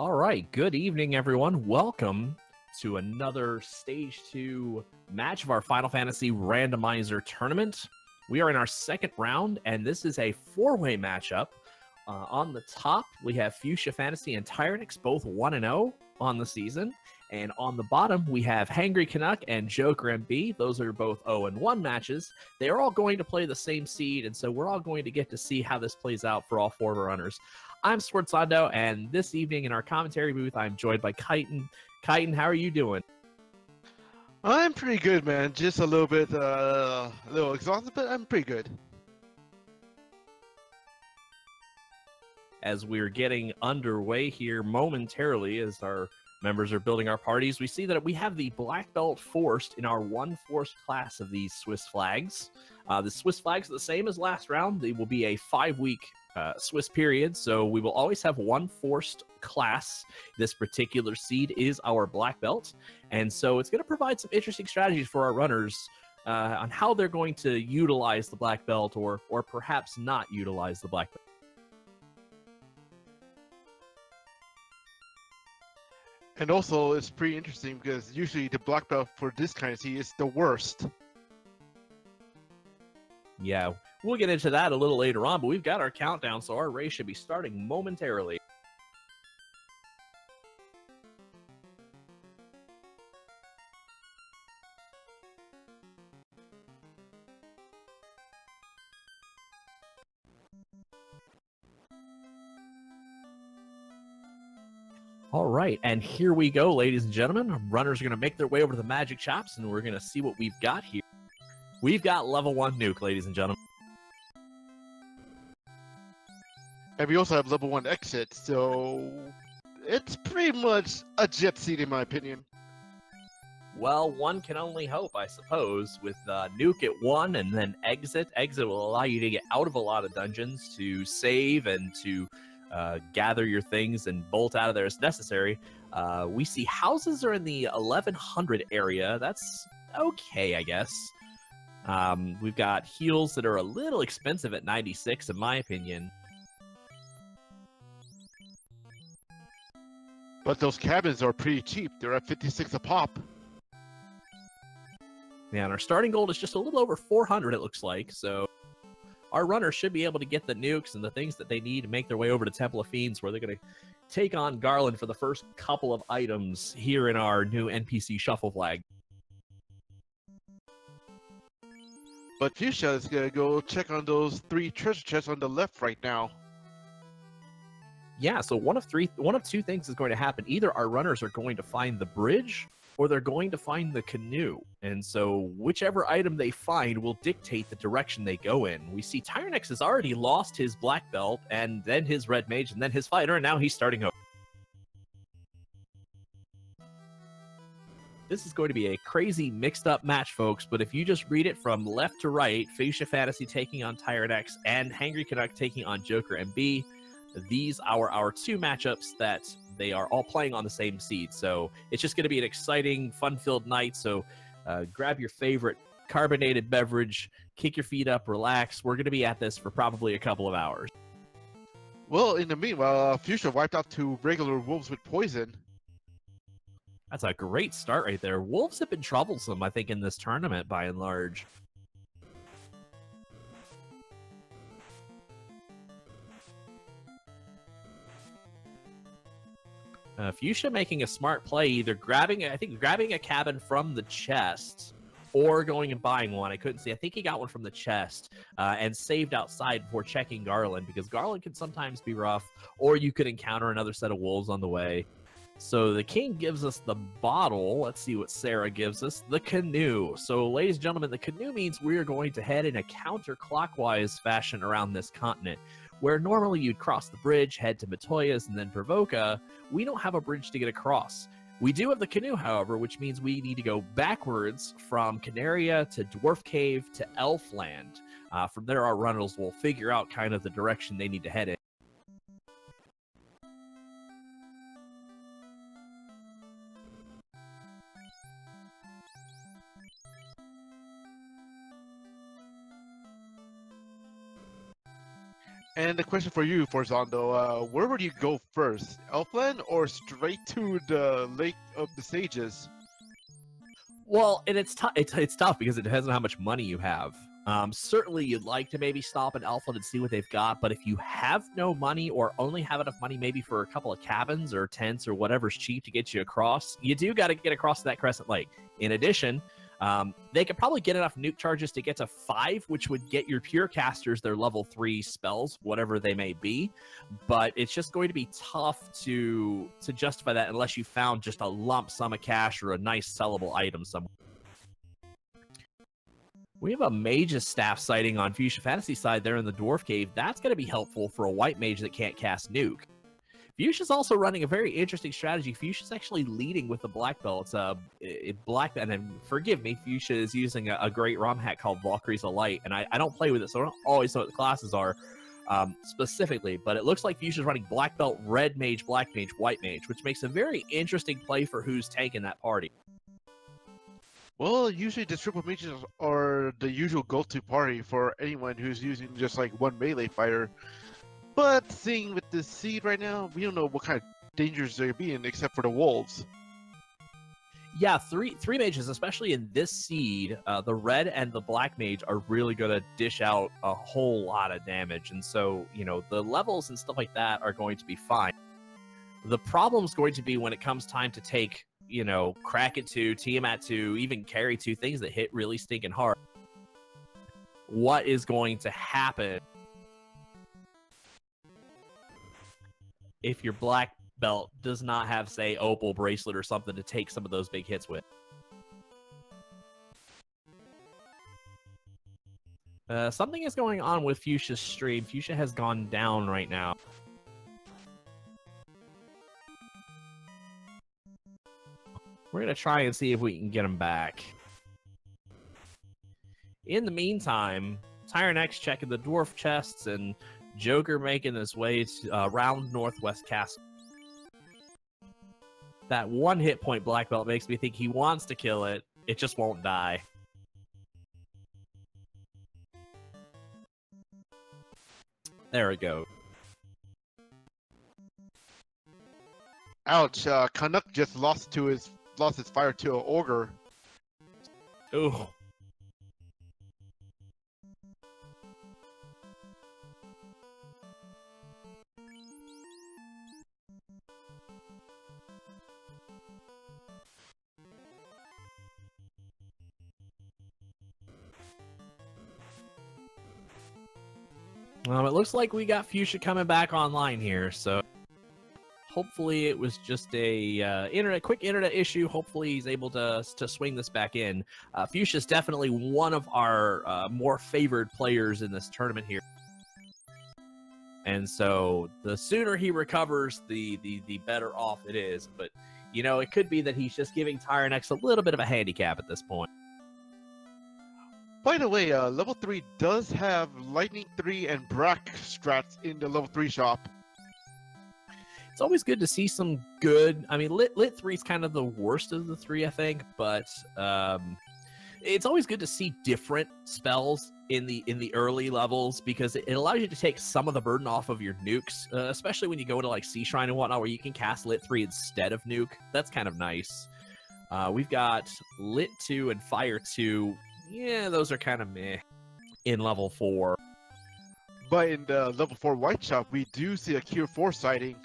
All right, good evening, everyone. Welcome to another Stage 2 match of our Final Fantasy Randomizer Tournament. We are in our second round, and this is a four-way matchup. On the top, we have Fuchsia Fantasy and Tyrenex, both 1-0 on the season. And on the bottom, we have theangrycanuck and thejokerMB. Those are both 0-1 matches. They are all going to play the same seed, and so we're all going to get to see how this plays out for all four of our runners. I'm Swartzando, and this evening in our commentary booth, I'm joined by Kyten. Kyten, how are you doing? I'm pretty good, man. Just a little bit, a little exhausted, but I'm pretty good. As we're getting underway here momentarily, as our members are building our parties, we see that we have the black belt forced in our one forced class of these Swiss flags. The Swiss flags are the same as last round. They will be a 5-week Swiss period, so we will always have one forced class. This particular seed is our black belt, and so it's going to provide some interesting strategies for our runners on how they're going to utilize the black belt or perhaps not utilize the black belt. And also, it's pretty interesting because usually the black belt for this kind of seed is the worst. Yeah, we'll get into that a little later on, but we've got our countdown, so our race should be starting momentarily. All right, and here we go, ladies and gentlemen. Our runners are going to make their way over to the magic shops, and we're going to see what we've got here. We've got level 1 nuke, ladies and gentlemen. And we also have level 1 exit, so it's pretty much a jet seed in my opinion. Well, one can only hope, I suppose, with nuke at 1 and then exit. Exit will allow you to get out of a lot of dungeons, to save and to gather your things and bolt out of there as necessary. We see houses are in the 1100 area. That's okay, I guess. We've got heals that are a little expensive at 96, in my opinion. But those cabins are pretty cheap. They're at 56 a pop. Yeah, and our starting gold is just a little over 400, it looks like, so our runners should be able to get the nukes and the things that they need to make their way over to Temple of Fiends, where they're going to take on Garland for the first couple of items here in our new NPC shuffle flag. But Fuchsia is going to go check on those 3 treasure chests on the left right now. Yeah, so one of two things is going to happen. Either our runners are going to find the bridge, or they're going to find the canoe. And so whichever item they find will dictate the direction they go in. We see Tyrenex has already lost his black belt, and then his red mage, and then his fighter, and now he's starting over. This is going to be a crazy mixed-up match, folks, but if you just read it from left to right, Fuchsia Fantasy taking on Tyrenex and theangrycanuck taking on thejokerMB, these are our two matchups that they are all playing on the same seed. So it's just going to be an exciting, fun-filled night. So grab your favorite carbonated beverage, kick your feet up, relax. We're going to be at this for probably a couple of hours. Well, in the meanwhile, Fuchsia wiped out 2 regular wolves with poison. That's a great start right there. Wolves have been troublesome, I think, in this tournament by and large. Fuchsia making a smart play, either grabbing a cabin from the chest or going and buying one. I couldn't see. I think he got one from the chest and saved outside before checking Garland, because Garland can sometimes be rough, or you could encounter another set of wolves on the way. So the king gives us the bottle. Let's see what Sarah gives us. The canoe. So, ladies and gentlemen, the canoe means we are going to head in a counterclockwise fashion around this continent. Where normally you'd cross the bridge, head to Matoya's, and then Provoca, we don't have a bridge to get across. We do have the canoe, however, which means we need to go backwards from Canaria to Dwarf Cave to Elfland. From there, our runners will figure out kind of the direction they need to head in. And the question for you, Forzondo, where would you go first? Elfland or straight to the Lake of the Sages? Well, and it's tough because it depends on how much money you have. Certainly, you'd like to maybe stop in Elfland and see what they've got, but if you have no money or only have enough money maybe for a couple of cabins or tents or whatever's cheap to get you across, you do got to get across to that Crescent Lake. In addition, they could probably get enough nuke charges to get to 5, which would get your pure casters their level 3 spells, whatever they may be. But it's just going to be tough to justify that unless you found just a lump sum of cash or a nice sellable item somewhere. We have a Mage's Staff sighting on Fuchsia Fantasy side there in the Dwarf Cave. That's going to be helpful for a white mage that can't cast nuke. Fuchsia's also running a very interesting strategy. Fuchsia's actually leading with the black belt. It's black, and then forgive me, Fuchsia is using a great ROM hack called Valkyrie's Alight, and I don't play with it, so I don't always know what the classes are specifically, but it looks like Fuchsia's running black belt, red mage, black mage, white mage, which makes a very interesting play for who's tanking that party. Well, usually the triple mages are the usual go-to party for anyone who's using just like one melee fighter. But seeing with the seed right now, we don't know what kind of dangers they're being except for the wolves. Yeah, three mages, especially in this seed, the red and the black mage are really going to dish out a whole lot of damage. And so, you know, the levels and stuff like that are going to be fine. The problem's going to be when it comes time to take, you know, crack at 2, Tiamat 2, even carry 2, things that hit really stinking hard. What is going to happen if your black belt does not have, say, opal bracelet or something to take some of those big hits with? Something is going on with Fuchsia's stream. Fuchsia has gone down right now. We're going to try and see if we can get him back. In the meantime, Tyrenex checking the dwarf chests and Joker making his way to, around Northwest Castle. That one hit point black belt makes me think he wants to kill it. It just won't die. There we go. Ouch! Canuck just lost his fire to an ogre. Ooh. It looks like we got Fuchsia coming back online here, so hopefully it was just a quick internet issue. Hopefully he's able to swing this back in. Fuchsia is definitely one of our more favored players in this tournament here. And so the sooner he recovers, the better off it is. But, you know, it could be that he's just giving Tyrenex a little bit of a handicap at this point. By the way, level 3 does have Lightning 3 and Brack strats in the level 3 shop. It's always good to see some good. I mean, Lit 3 is kind of the worst of the 3, I think, but it's always good to see different spells in the early levels because it allows you to take some of the burden off of your nukes, especially when you go to like Sea Shrine and whatnot, where you can cast Lit 3 instead of nuke. That's kind of nice. We've got Lit 2 and Fire 2. Yeah, those are kind of meh in level 4. But in the level 4 white shop, we do see a Cure 4 sighting.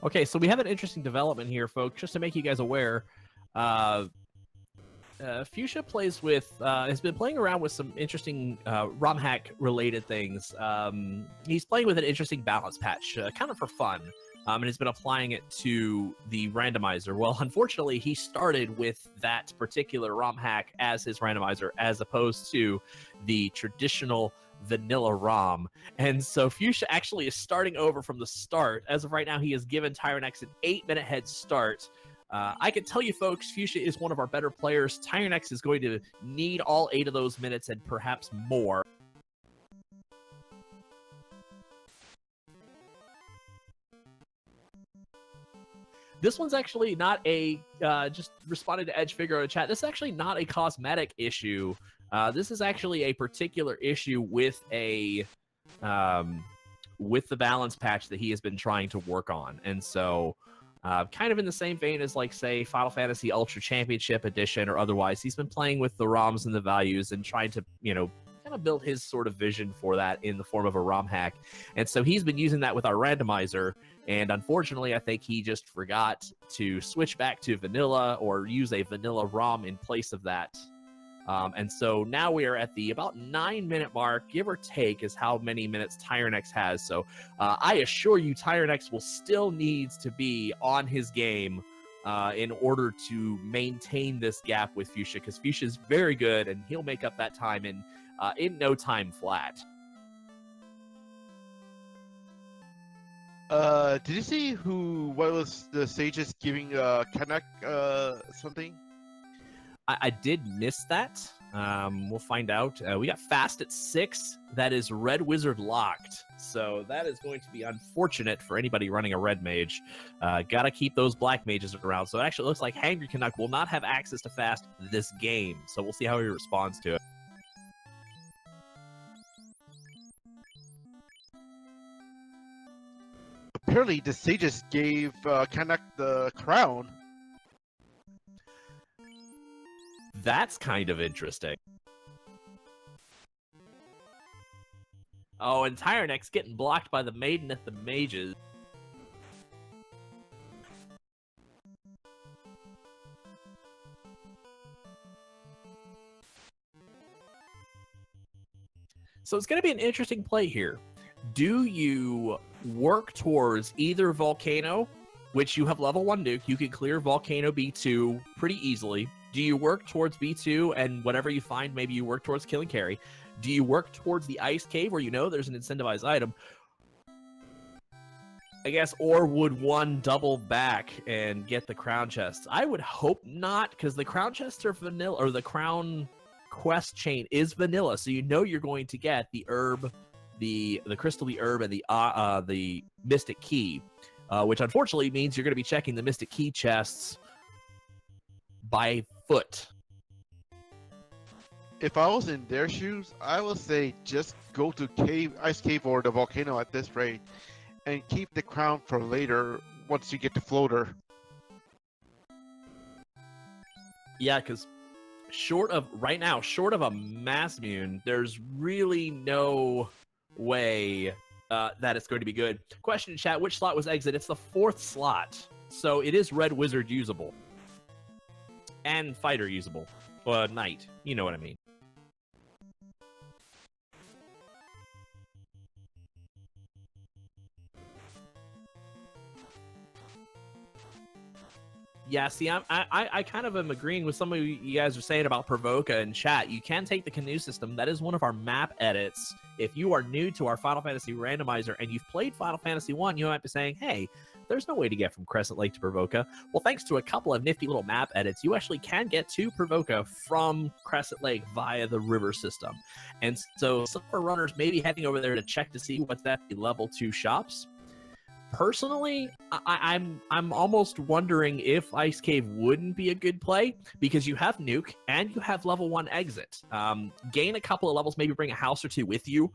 Okay, so we have an interesting development here, folks. Just to make you guys aware, Fuchsia plays with has been playing around with some interesting ROM hack related things. He's playing with an interesting balance patch, kind of for fun, and has been applying it to the randomizer. Well, unfortunately, he started with that particular ROM hack as his randomizer, as opposed to the traditional vanilla ROM. And so Fuchsia actually is starting over from the start. As of right now, he has given Tyrenex an 8-minute head start. I can tell you, folks, Fuchsia is one of our better players. Tyrenex is going to need all 8 of those minutes and perhaps more. This one's actually not a, just responding to Edge Figure in the chat, this is actually not a cosmetic issue. This is actually a particular issue with a, with the balance patch that he has been trying to work on. And so, kind of in the same vein as, like, say, Final Fantasy Ultra Championship Edition or otherwise, he's been playing with the ROMs and the values and trying to, you know, kind of build his sort of vision for that in the form of a ROM hack. And so he's been using that with our randomizer. And unfortunately, I think he just forgot to switch back to vanilla or use a vanilla ROM in place of that. And so now we are at the about 9-minute mark, give or take, is how many minutes Tyrenex has. So I assure you, Tyrenex will still needs to be on his game in order to maintain this gap with Fuchsia, because Fuchsia is very good, and he'll make up that time in no time flat. Did you see what was the sages giving Canuck something? I did miss that. We'll find out. We got fast at 6. That is Red Wizard locked. So that is going to be unfortunate for anybody running a red mage. Gotta keep those black mages around. So it actually looks like theangrycanuck will not have access to fast this game. So we'll see how he responds to it. Apparently, the sages gave Canuck the crown. That's kind of interesting. Oh, and Tyrenex getting blocked by the Maiden at the Mages. So it's going to be an interesting play here. Do you work towards either Volcano, which you have level 1 nuke, you can clear Volcano B2 pretty easily. Do you work towards B2 and whatever you find, maybe you work towards killing carry? Do you work towards the Ice Cave where you know there's an incentivized item? I guess, or would one double back and get the crown chests? I would hope not, because the crown chests are vanilla, or the crown quest chain is vanilla, so you know you're going to get the herb, the crystal herb, and the mystic key, which unfortunately means you're going to be checking the mystic key chests by foot. If I was in their shoes, I would say just go to Ice Cave or the Volcano at this rate, and keep the crown for later once you get the floater. Yeah, because right now, short of a mass immune, there's really no way that it's going to be good. Question in chat, which slot was exit? It's the 4th slot, so it is Red Wizard usable. And Fighter usable. Knight, you know what I mean. Yeah, see, I kind of am agreeing with some of you guys are saying about Provoca in chat. You can take the canoe system. That is one of our map edits. If you are new to our Final Fantasy Randomizer and you've played Final Fantasy 1, you might be saying, hey, there's no way to get from Crescent Lake to Provoca. Well, thanks to a couple of nifty little map edits, you actually can get to Provoca from Crescent Lake via the river system. And so some of our runners may be heading over there to check to see what's at the level 2 shops. Personally, I'm almost wondering if Ice Cave wouldn't be a good play, because you have Nuke and you have level 1 exit. Gain a couple of levels, maybe bring a house or 2 with you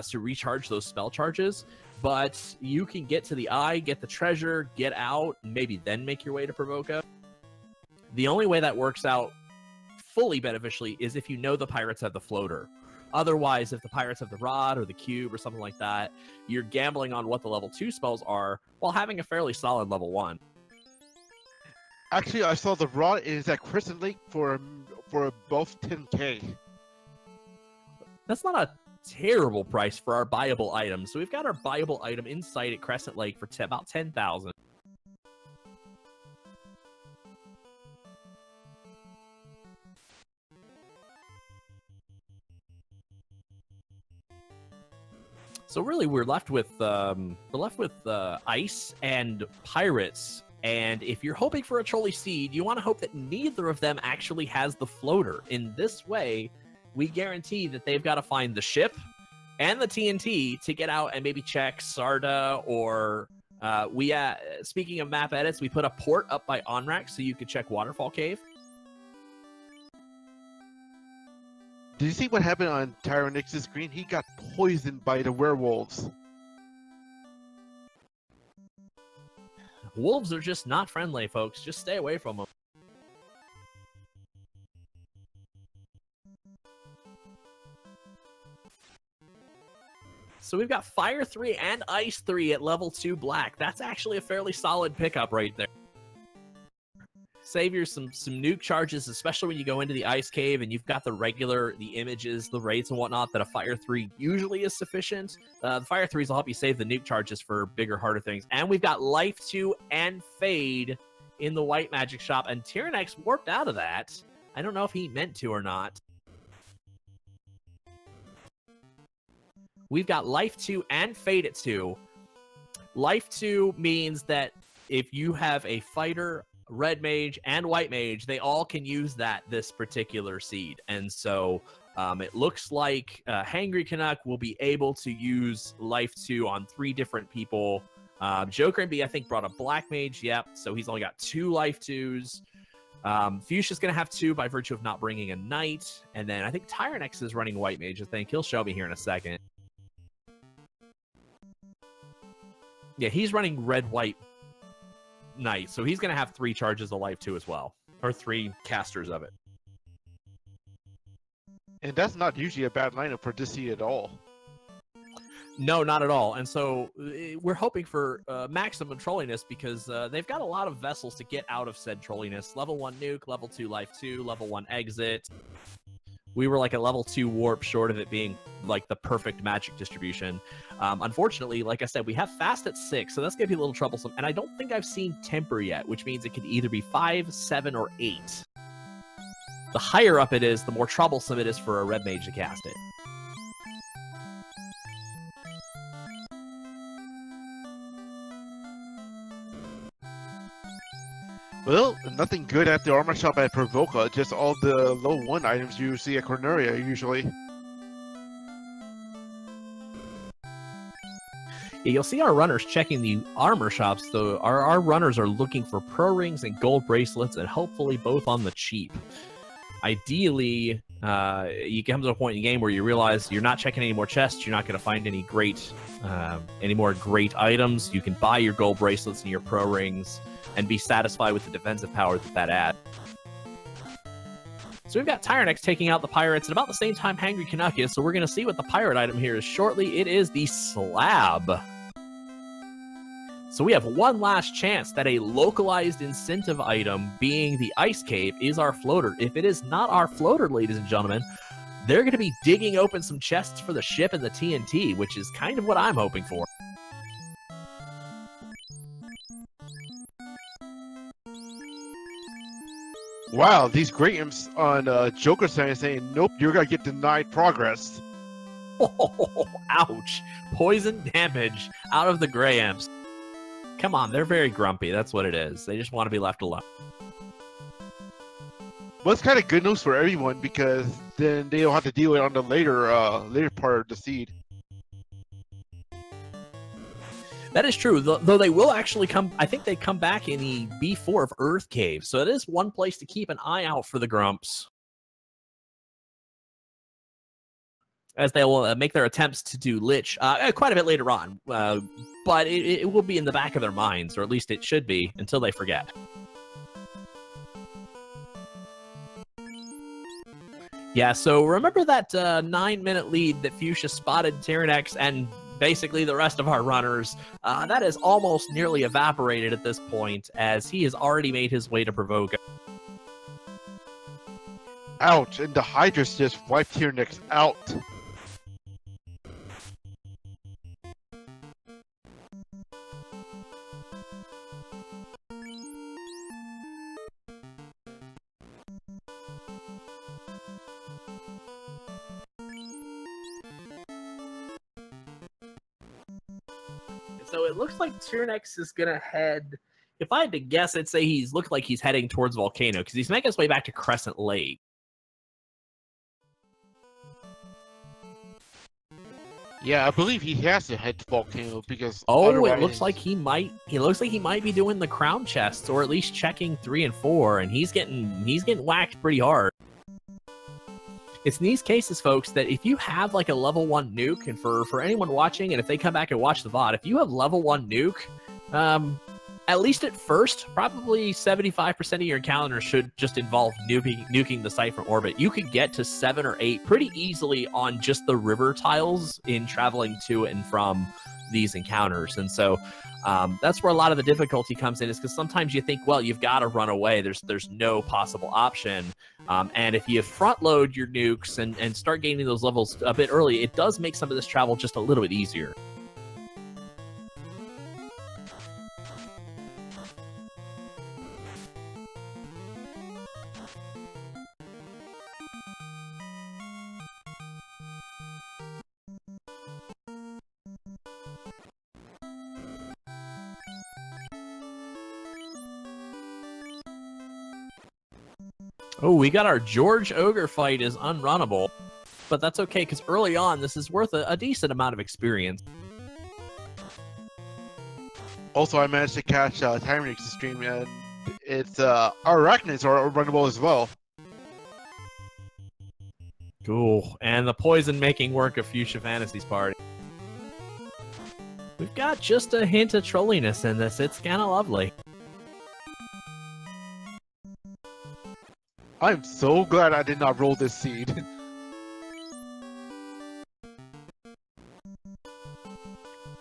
to recharge those spell charges, but you can get to the eye, get the treasure, get out, and maybe then make your way to Provoca. The only way that works out fully beneficially is if you know the pirates have the floater. Otherwise, if the pirates have the rod or the cube or something like that, you're gambling on what the level 2 spells are while having a fairly solid level 1. Actually, I saw the rod is at Crescent Lake for both 10k. That's not a terrible price for our buyable item. So we've got our buyable item inside at Crescent Lake for about 10,000. So really, we're left with ice and pirates And if you're hoping for a trolley seed, you want to hope that neither of them actually has the floater. In this way, we guarantee that they've got to find the ship and the TNT to get out and maybe check Sarda or speaking of map edits, we put a port up by Onrak so you could check Waterfall Cave. Did you see what happened on Tyrenex's screen? He got poisoned by the werewolves. Wolves are just not friendly, folks. Just stay away from them. So we've got Fire 3 and Ice 3 at level 2 Black. That's actually a fairly solid pickup right there. Save you some nuke charges, especially when you go into the Ice Cave and you've got the images, the raids and whatnot that a Fire 3 usually is sufficient. The Fire 3s will help you save the nuke charges for bigger, harder things. And we've got Life 2 and Fade in the White Magic Shop, and Tyrenex warped out of that. I don't know if he meant to or not. We've got Life 2 and Fade at 2. Life 2 means that if you have a fighter, Red Mage, and White Mage, they all can use this particular seed. And so it looks like theangrycanuck will be able to use Life 2 on 3 different people. thejokerMB, I think, brought a Black Mage. Yep, so he's only got 2 Life 2s. Fuchsia's going to have 2 by virtue of not bringing a Knight. And then I think Tyrenex is running White Mage, I think. He'll show me here in a second. Yeah, he's running Red-White Knight, so he's going to have 3 charges of Life 2 as well, or 3 casters of it. And that's not usually a bad lineup for this seed at all. No, not at all. And so we're hoping for maximum trolliness because they've got a lot of vessels to get out of said trolliness. Level 1 nuke, level 2 Life 2, level 1 exit. We were like a level 2 warp short of it being like the perfect magic distribution. Unfortunately, like I said, we have fast at 6, so that's going to be a little troublesome. And I don't think I've seen temper yet, which means it could either be 5, 7, or 8. The higher up it is, the more troublesome it is for a Red Mage to cast it. Well, nothing good at the armor shop at Provoca, just all the low 1 items you see at Corneria usually. Yeah, you'll see our runners checking the armor shops, though. Our runners are looking for pro rings and gold bracelets, and hopefully both on the cheap. Ideally, you come to a point in the game where you realize you're not checking any more chests, you're not going to find any more great items. You can buy your gold bracelets and your pro rings and be satisfied with the defensive power that adds. So we've got Tyrenex taking out the pirates at about the same time theangrycanuck is, so we're going to see what the pirate item here is shortly. It is the slab. So we have one last chance that a localized incentive item, being the Ice Cave, is our floater. If it is not our floater, ladies and gentlemen, they're going to be digging open some chests for the ship and the TNT, which is kind of what I'm hoping for. Wow, these great imps on Joker side saying, nope, you're gonna get denied progress. Oh, ouch. Poison damage out of the Grey Imps. Come on, they're very grumpy. That's what it is. They just want to be left alone. Well, it's kind of good news for everyone because then they don't have to deal with it on the later part of the seed. That is true, though they will actually come, I think they come back in the B4 of Earth Cave, so it is one place to keep an eye out for the Grumps. As they will make their attempts to do Lich quite a bit later on, but it will be in the back of their minds, or at least it should be, until they forget. Yeah, so remember that 9-minute lead that Fuchsia spotted Tyrenex and basically the rest of our runners? That is almost nearly evaporated at this point, as he has already made his way to Provoca. Ouch, and the Hydras just wiped Tyrenex out. So it looks like Tyrenex is going to head If I had to guess, I'd say he's looked like he's heading towards Volcano because he's making his way back to Crescent Lake. Yeah, I believe he has to head to Volcano because it looks like he might. He looks like he might be doing the crown chests or at least checking 3 and 4, and he's getting whacked pretty hard. It's in these cases, folks, that if you have like a level 1 nuke, and for anyone watching, and if they come back and watch the VOD, if you have level 1 nuke, at least at first, probably 75% of your encounters should just involve nuking the site from orbit. You could get to 7 or 8 pretty easily on just the river tiles in traveling to and from these encounters. And so that's where a lot of the difficulty comes in, is because sometimes you think, well, you've got to run away. There's no possible option. And if you front load your nukes and start gaining those levels a bit early, it does make some of this travel just a little bit easier. Oh, we got our George Ogre fight is unrunnable, but that's okay because early on this is worth a decent amount of experience. Also, I managed to catch Tyrenex's stream, and it's our Arachnids are runnable as well. Cool, and the poison making work of Fuchsia Fantasy's party. We've got just a hint of trolliness in this. It's kind of lovely. I'm so glad I did not roll this seed.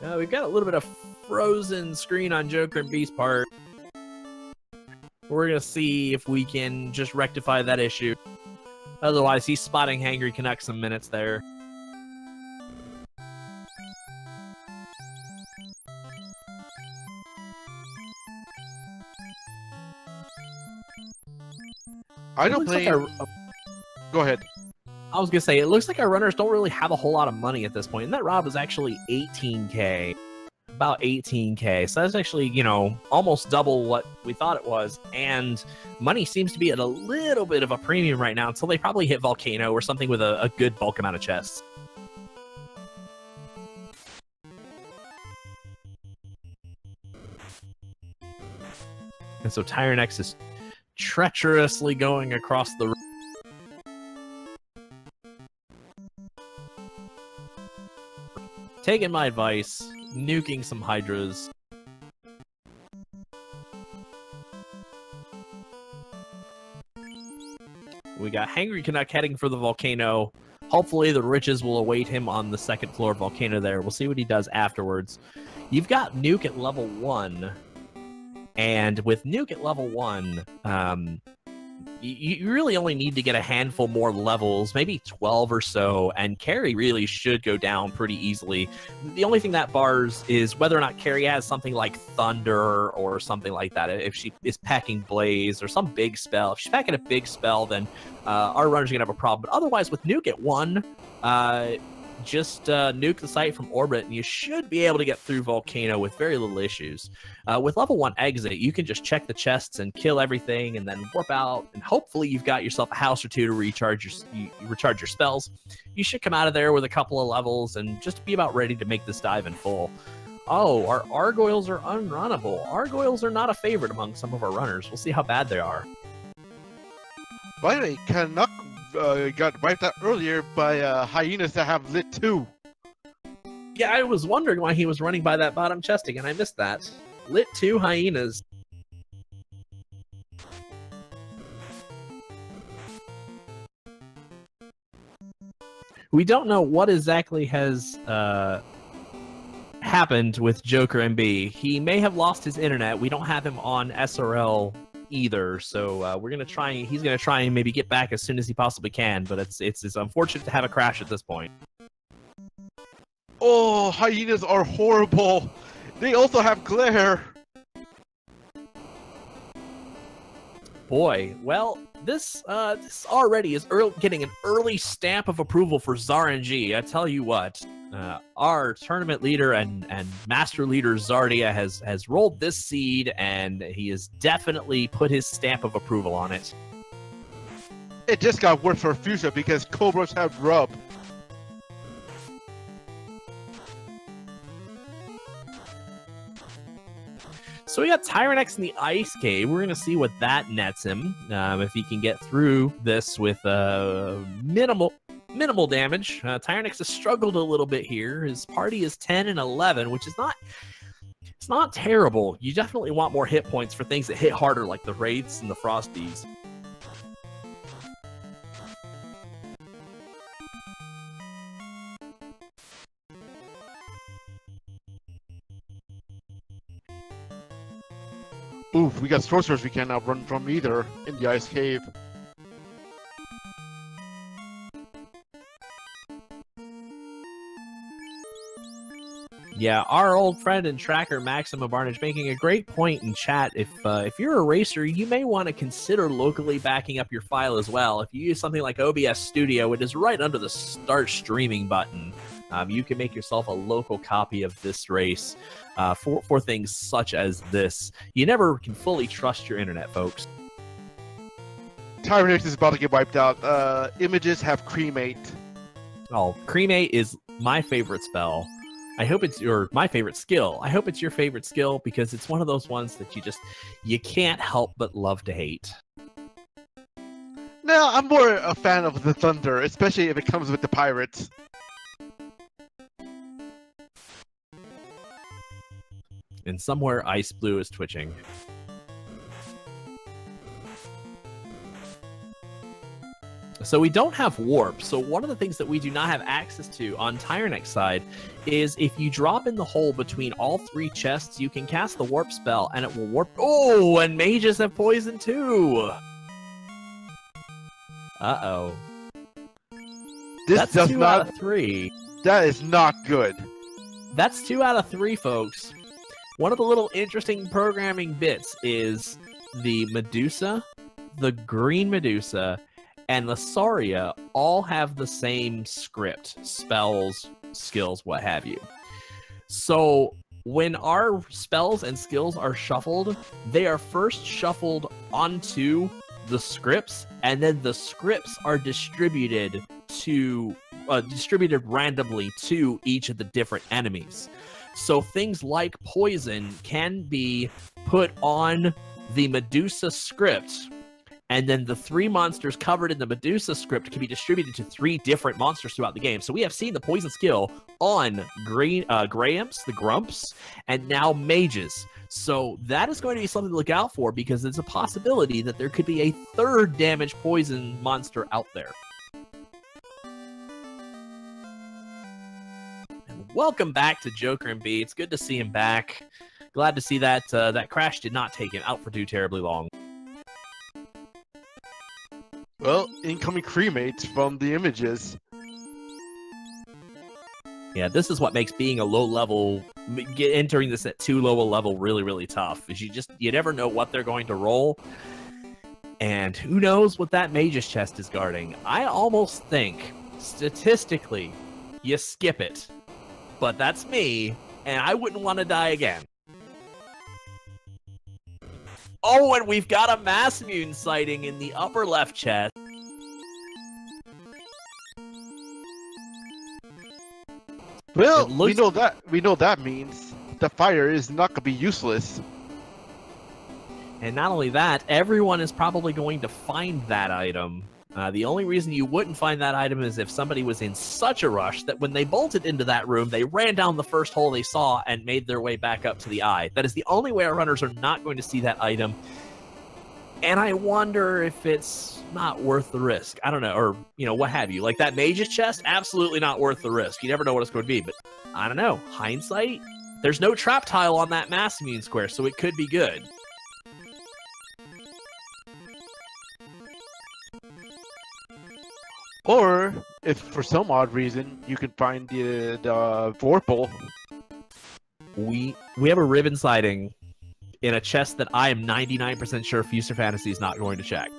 We've got a little bit of frozen screen on jokerMB's part. We're going to see if we can just rectify that issue. Otherwise, he's spotting theangrycanuck some minutes there. I don't play. Go ahead. I was gonna say, it looks like our runners don't really have a whole lot of money at this point, and that rob is actually 18K, about 18K. So that's actually, you know, almost double what we thought it was. And money seems to be at a little bit of a premium right now until they probably hit Volcano or something with a good bulk amount of chests. And so Tyrenex is treacherously going across the room. Taking my advice, nuking some hydras. We got theangrycanuck heading for the volcano. Hopefully the riches will await him on the second floor volcano there. We'll see what he does afterwards. You've got nuke at level 1. And with nuke at level 1, you really only need to get a handful more levels, maybe 12 or so, and Carrie really should go down pretty easily. The only thing that bars is whether or not Carrie has something like Thunder or something like that. If she is packing Blaze or some big spell. If she's packing a big spell, then our runners are going to have a problem. But otherwise, with nuke at 1, just nuke the site from orbit, and you should be able to get through Volcano with very little issues. With level 1 exit, you can just check the chests and kill everything, and then warp out, and hopefully you've got yourself a house or two to recharge your spells. You should come out of there with a couple of levels and just be about ready to make this dive in full. Oh, our Argoyles are unrunnable. Argoyles are not a favorite among some of our runners. We'll see how bad they are. By the way, Canuck got wiped out earlier by hyenas that have lit 2. Yeah, I was wondering why he was running by that bottom chest again. I missed that. Lit 2 hyenas. We don't know what exactly has happened with jokerMB. He may have lost his internet. We don't have him on SRL either, so we're gonna try. He's gonna try and maybe get back as soon as he possibly can. But it's unfortunate to have a crash at this point. Oh, hyenas are horrible. They also have glare. Boy, well, this already is getting an early stamp of approval for ZaRNG. I tell you what, Our tournament leader and master leader Zardia has rolled this seed, and he has definitely put his stamp of approval on it. It just got worse for Fuchsia because Cobras have rub. So we got Tyrenex in the Ice Cave. We're going to see what that nets him. If he can get through this with minimal damage. Tyrenex has struggled a little bit here. His party is 10 and 11, which is not terrible. You definitely want more hit points for things that hit harder, like the Wraiths and the Frosties. Oof, we got sorcerers we cannot run from either in the Ice Cave. Yeah, our old friend and tracker Maxima Barnage making a great point in chat. If you're a racer, you may want to consider locally backing up your file as well. If you use something like OBS Studio, it is right under the Start Streaming button. You can make yourself a local copy of this race for things such as this. You never can fully trust your internet, folks. Tyrenex is about to get wiped out. Images have cremate. Oh, cremate is my favorite spell. I hope it's my favorite skill. I hope it's your favorite skill because it's one of those ones that you can't help but love to hate. No, I'm more a fan of the Thunder, especially if it comes with the Pirates. And somewhere Ice Blue is twitching. So we don't have warp. So one of the things that we do not have access to on Tyrenex side is if you drop in the hole between all three chests, you can cast the warp spell and it will warp. Oh, and mages have poison too. Uh-oh. That's does 2 not, out of 3. That is not good. That's 2 out of 3, folks. One of the little interesting programming bits is the Medusa, the green Medusa, and the Saria all have the same script, spells, skills, what have you. So when our spells and skills are shuffled, they are first shuffled onto the scripts, and then the scripts are distributed randomly to each of the different enemies. So things like poison can be put on the Medusa script, and then the 3 monsters covered in the Medusa script can be distributed to 3 different monsters throughout the game. So we have seen the poison skill on Graham's, the Grumps, and now Mages. So that is going to be something to look out for because there's a possibility that there could be a 3rd damage poison monster out there. And welcome back to thejokerMB. It's good to see him back. Glad to see that that crash did not take him out for too terribly long. Well, incoming cremates from the images. Yeah, this is what makes being a low level, entering this at too low a level really, really tough. Is you never know what they're going to roll. And who knows what that mage's chest is guarding. I almost think, statistically, you skip it. But that's me, and I wouldn't want to die again. Oh, and we've got a mass immune sighting in the upper left chest. Well, we know that means the fire is not going to be useless. And not only that, everyone is probably going to find that item. The only reason you wouldn't find that item is if somebody was in such a rush that when they bolted into that room, they ran down the first hole they saw and made their way back up to the eye. That is the only way our runners are not going to see that item. And I wonder if it's not worth the risk. I don't know, or, what have you. Like that mage's chest, absolutely not worth the risk. You never know what it's going to be, but I don't know. Hindsight? There's no trap tile on that mass immune square, so it could be good. Or, if for some odd reason, you can find the Vorpal. We have a ribbon sighting in a chest that I am 99% sure Fuchsia Fantasy is not going to check.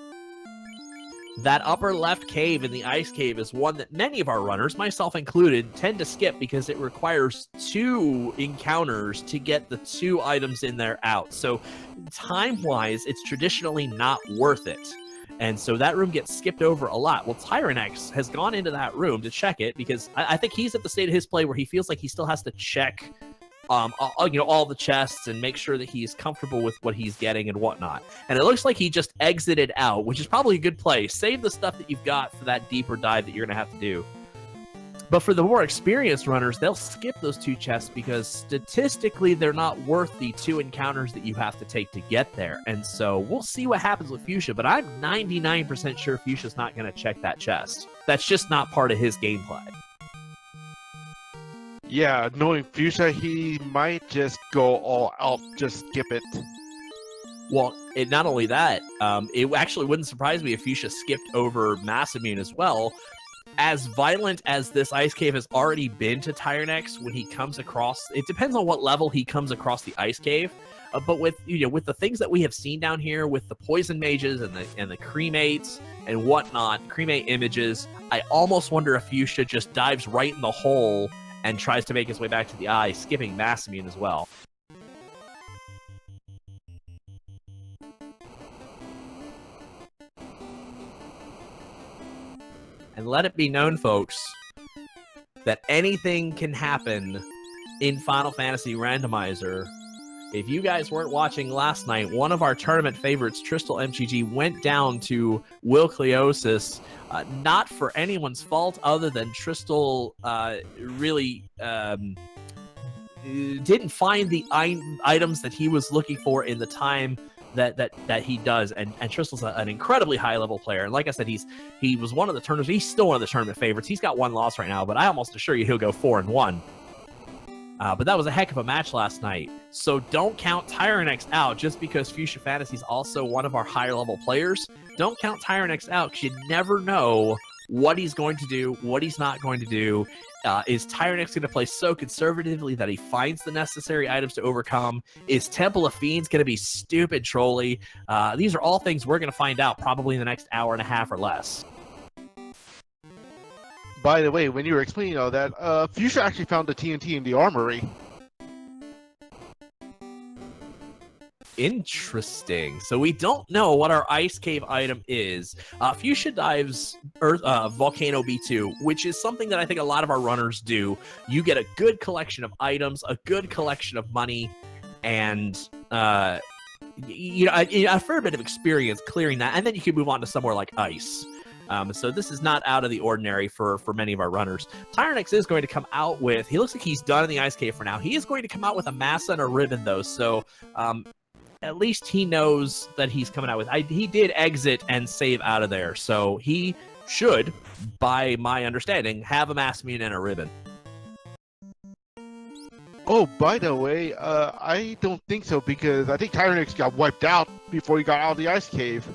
That upper left cave in the ice cave is one that many of our runners, myself included, tend to skip because it requires 2 encounters to get the 2 items in there out. So time-wise, it's traditionally not worth it. And so that room gets skipped over a lot. Well, Tyrenex has gone into that room to check it because I think he's at the state of his play where he feels like he still has to check all the chests and make sure that he's comfortable with what he's getting and whatnot. And it looks like he just exited out, which is probably a good play. Save the stuff that you've got for that deeper dive that you're going to have to do. But for the more experienced runners, they'll skip those 2 chests because statistically they're not worth the 2 encounters that you have to take to get there. And so we'll see what happens with Fuchsia, but I'm 99% sure Fuchsia's not going to check that chest. That's just not part of his gameplay. Yeah, knowing Fuchsia, he might just go all out, just skip it. Well, not only that, it actually wouldn't surprise me if Fuchsia skipped over Mass Immune as well. As violent as this ice cave has already been to Tyrenex when he comes across, it depends on what level he comes across the ice cave. But with with the things that we have seen down here, with the poison mages and the cremates and whatnot, cremate images, I almost wonder if Fuchsia just dives right in the hole and tries to make his way back to the eye, skipping Mass Immune as well. And let it be known, folks, that anything can happen in Final Fantasy Randomizer. If you guys weren't watching last night, one of our tournament favorites, Tristal MGG, went down to Wilkliosis, not for anyone's fault other than Tristal really didn't find the items that he was looking for in the time that he does, and Tristal's an incredibly high level player, and like I said, he was one of the tournaments. He's still one of the tournament favorites. He's got 1 loss right now, but I almost assure you he'll go 4-1. But that was a heck of a match last night. So don't count Tyrenex out just because Fuchsia Fantasy is also one of our higher level players. Don't count Tyrenex out because you never know what he's going to do, what he's not going to do. Is Tyrenex going to play so conservatively that he finds the necessary items to overcome? Is Temple of Fiends going to be stupid trolly? These are all things we're going to find out probably in the next hour and a half or less. By the way, when you were explaining all that, Fuchsia actually found the TNT in the armory. Interesting. So we don't know what our ice cave item is. Fuchsia dives Volcano B2, which is something that I think a lot of our runners do. You get a good collection of items, a good collection of money, and a fair bit of experience clearing that, and then you can move on to somewhere like ice. So this is not out of the ordinary for many of our runners. Tyrenex is going to come out with, he looks like he's done in the ice cave for now. He is going to come out with a massa and a ribbon, though, so at least he knows that he's coming out with. He did exit and save out of there, so he should, by my understanding, have a Mass Immune and a ribbon. Oh, by the way, I don't think so, because I think Tyrenex got wiped out before he got out of the ice cave.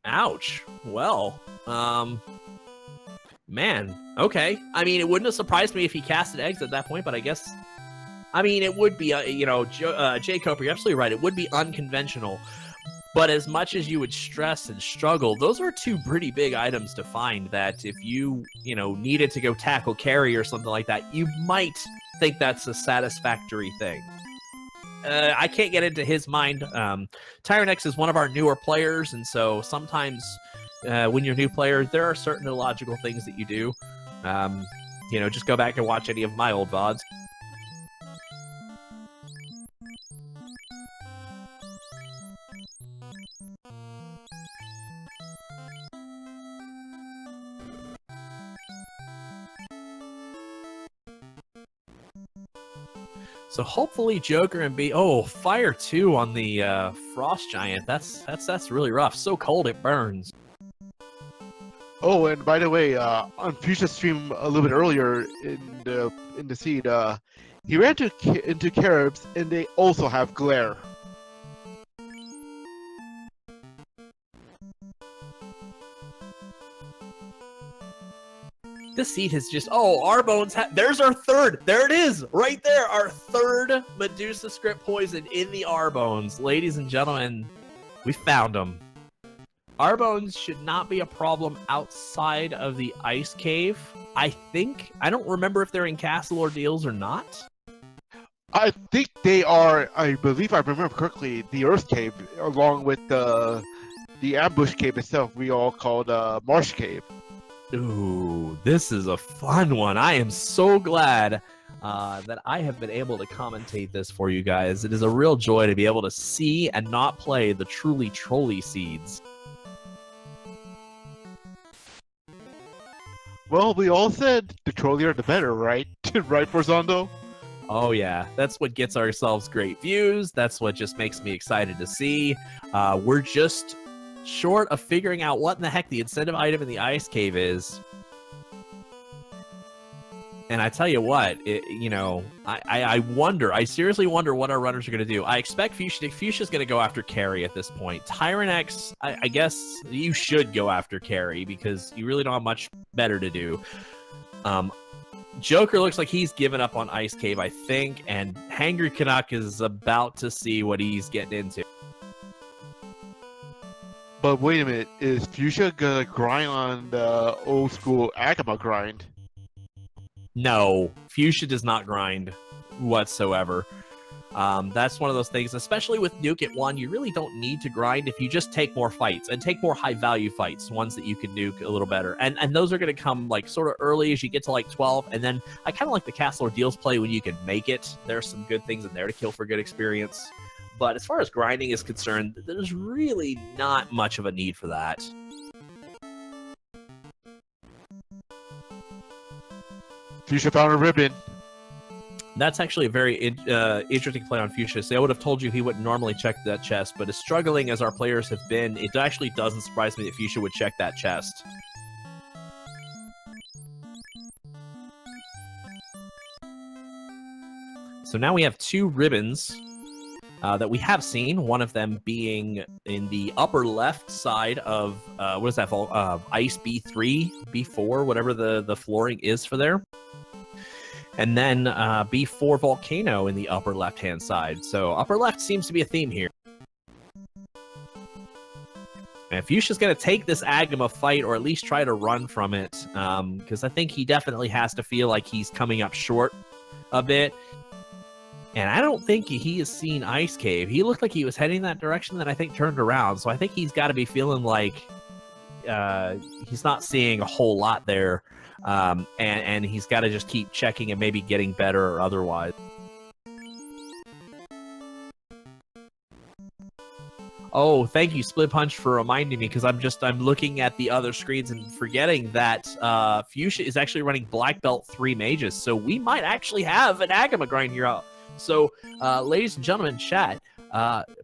Ouch. Well, man, okay. I mean, it wouldn't have surprised me if he casted exit at that point, but I guess, I mean, it would be, Jacob, you're absolutely right. It would be unconventional, but as much as you would stress and struggle, those are 2 pretty big items to find that if you, needed to go tackle carry or something like that, you might think that's a satisfactory thing. I can't get into his mind. Tyrenex is one of our newer players, and so sometimes when you're a new player, there are certain illogical things that you do. Just go back and watch any of my old VODs. So hopefully thejokerMB. Oh, fire 2 on the Frost Giant. That's really rough. So cold it burns. Oh, and by the way, on Fuchsia's stream a little bit earlier in the seed, he ran into Caribs, and they also have glare. This seed has just, our bones, there's our 3rd, there it is, right there, our 3rd Medusa script poison in the R bones. Ladies and gentlemen, We found them. Arbones should not be a problem outside of the ice cave, I think. I don't remember if they're in Castle Ordeals or not. I think they are, I believe I remember correctly, the Earth Cave, along with the Ambush Cave itself, we all called Marsh Cave. Ooh, this is a fun one. I am so glad that I have been able to commentate this for you guys. It is a real joy to be able to see and not play the truly trolly seeds. Well, we all said the trollier the better, right? Right, Forzondo? Oh yeah, that's what gets ourselves great views. That's what just makes me excited to see. We're just short of figuring out what in the heck the incentive item in the ice cave is. And I tell you what, I seriously wonder what our runners are going to do. I expect Fuchsia's going to go after carry at this point. Tyrenex, I guess you should go after carry because you really don't have much better to do. Joker looks like he's given up on Ice Cave, I think, and theangrycanuck is about to see what he's getting into. But wait a minute, is Fuchsia gonna grind on the old school Agama grind? No, Fuchsia does not grind whatsoever. That's one of those things, especially with Nuke at 1, you really don't need to grind if you just take more fights, and take more high-value fights, ones that you can nuke a little better. And those are going to come, like, sort of early as you get to, like, 12, and then I kind of like the Castle Ordeals play when you can make it. There's some good things in there to kill for good experience. But as far as grinding is concerned, there's really not much of a need for that. Fuchsia found a ribbon. That's actually a very interesting play on Fuchsia. So I would have told you he wouldn't normally check that chest, but as struggling as our players have been, it actually doesn't surprise me that Fuchsia would check that chest. So now we have 2 ribbons that we have seen, one of them being in the upper left side of, what is that, Ice B3, B4, whatever the flooring is for there. And then B4 Volcano in the upper left-hand side. So upper left seems to be a theme here. And Fuchsia's going to take this Agama fight, or at least try to run from it, because I think he definitely has to feel like he's coming up short a bit. And I don't think he has seen Ice Cave. He looked like he was heading that direction, then I think turned around. So I think he's got to be feeling like he's not seeing a whole lot there. And he's got to just keep checking and maybe getting better or otherwise. Oh, thank you, Split Punch, for reminding me, because I'm looking at the other screens and forgetting that Fuchsia is actually running Black Belt 3 mages, so we might actually have an Agama grind here out. So, ladies and gentlemen, chat,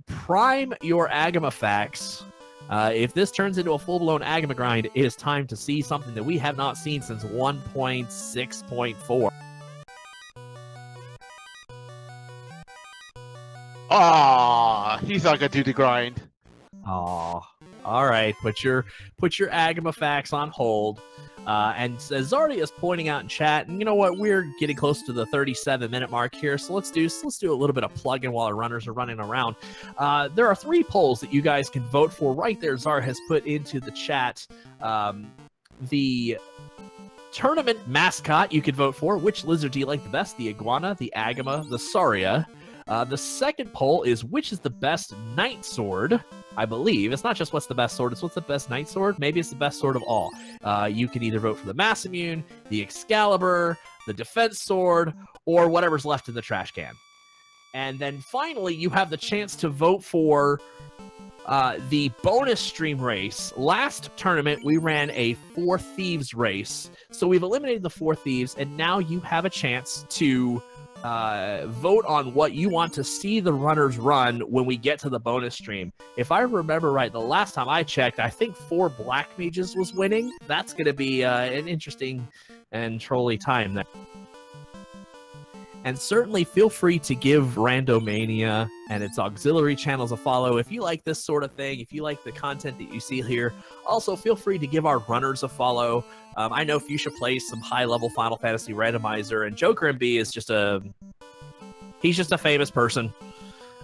prime your Agama facts. If this turns into a full-blown Agama grind, it is time to see something that we have not seen since 1.6.4. Ah, he's not gonna do the grind. Aw, all right. Put your Agama facts on hold. And as Zardy is pointing out in chat, and you know what, we're getting close to the 37-minute mark here, so let's do a little bit of plugging while our runners are running around. There are 3 polls that you guys can vote for right there. Zar has put into the chat the tournament mascot you could vote for. Which lizard do you like the best? The iguana, the Agama, the Saria. The second poll is which is the best Knight Sword. I believe it's not just what's the best sword, it's what's the best Knight Sword. Maybe it's the best sword of all. You can either vote for the Mass Immune, the Excalibur, the Defense Sword, or whatever's left in the trash can. And then finally, you have the chance to vote for the bonus stream race. Last tournament, we ran a 4 Thieves race. So we've eliminated the 4 Thieves, and now you have a chance to vote on what you want to see the runners run when we get to the bonus stream. If I remember right, the last time I checked, I think 4 Black Mages was winning. That's going to be an interesting and trolly time there. And certainly feel free to give Randomania and its auxiliary channels a follow if you like this sort of thing, if you like the content that you see here. Also, feel free to give our runners a follow. I know Fuchsia plays some high-level Final Fantasy Randomizer, and thejokerMB is he's just a famous person.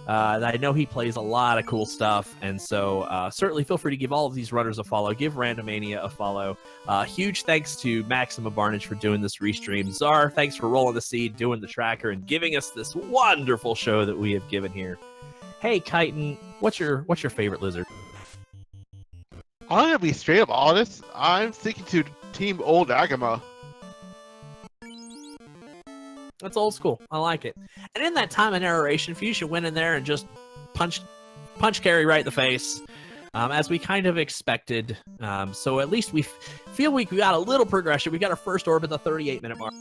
I know he plays a lot of cool stuff, and so certainly feel free to give all of these runners a follow. Give Randomania a follow. Huge thanks to Maxima Barnage for doing this restream. Czar, thanks for rolling the seed, doing the tracker, and giving us this wonderful show that we have given here. Hey, Chitin, what's your favorite lizard? I'm gonna be straight up honest. I'm sticking to Team Old Agama. That's old school. I like it. And in that time of narration, Fuchsia went in there and just punch Carrie right in the face, as we kind of expected. So at least we feel we got a little progression. We got our first orb at the 38-minute mark.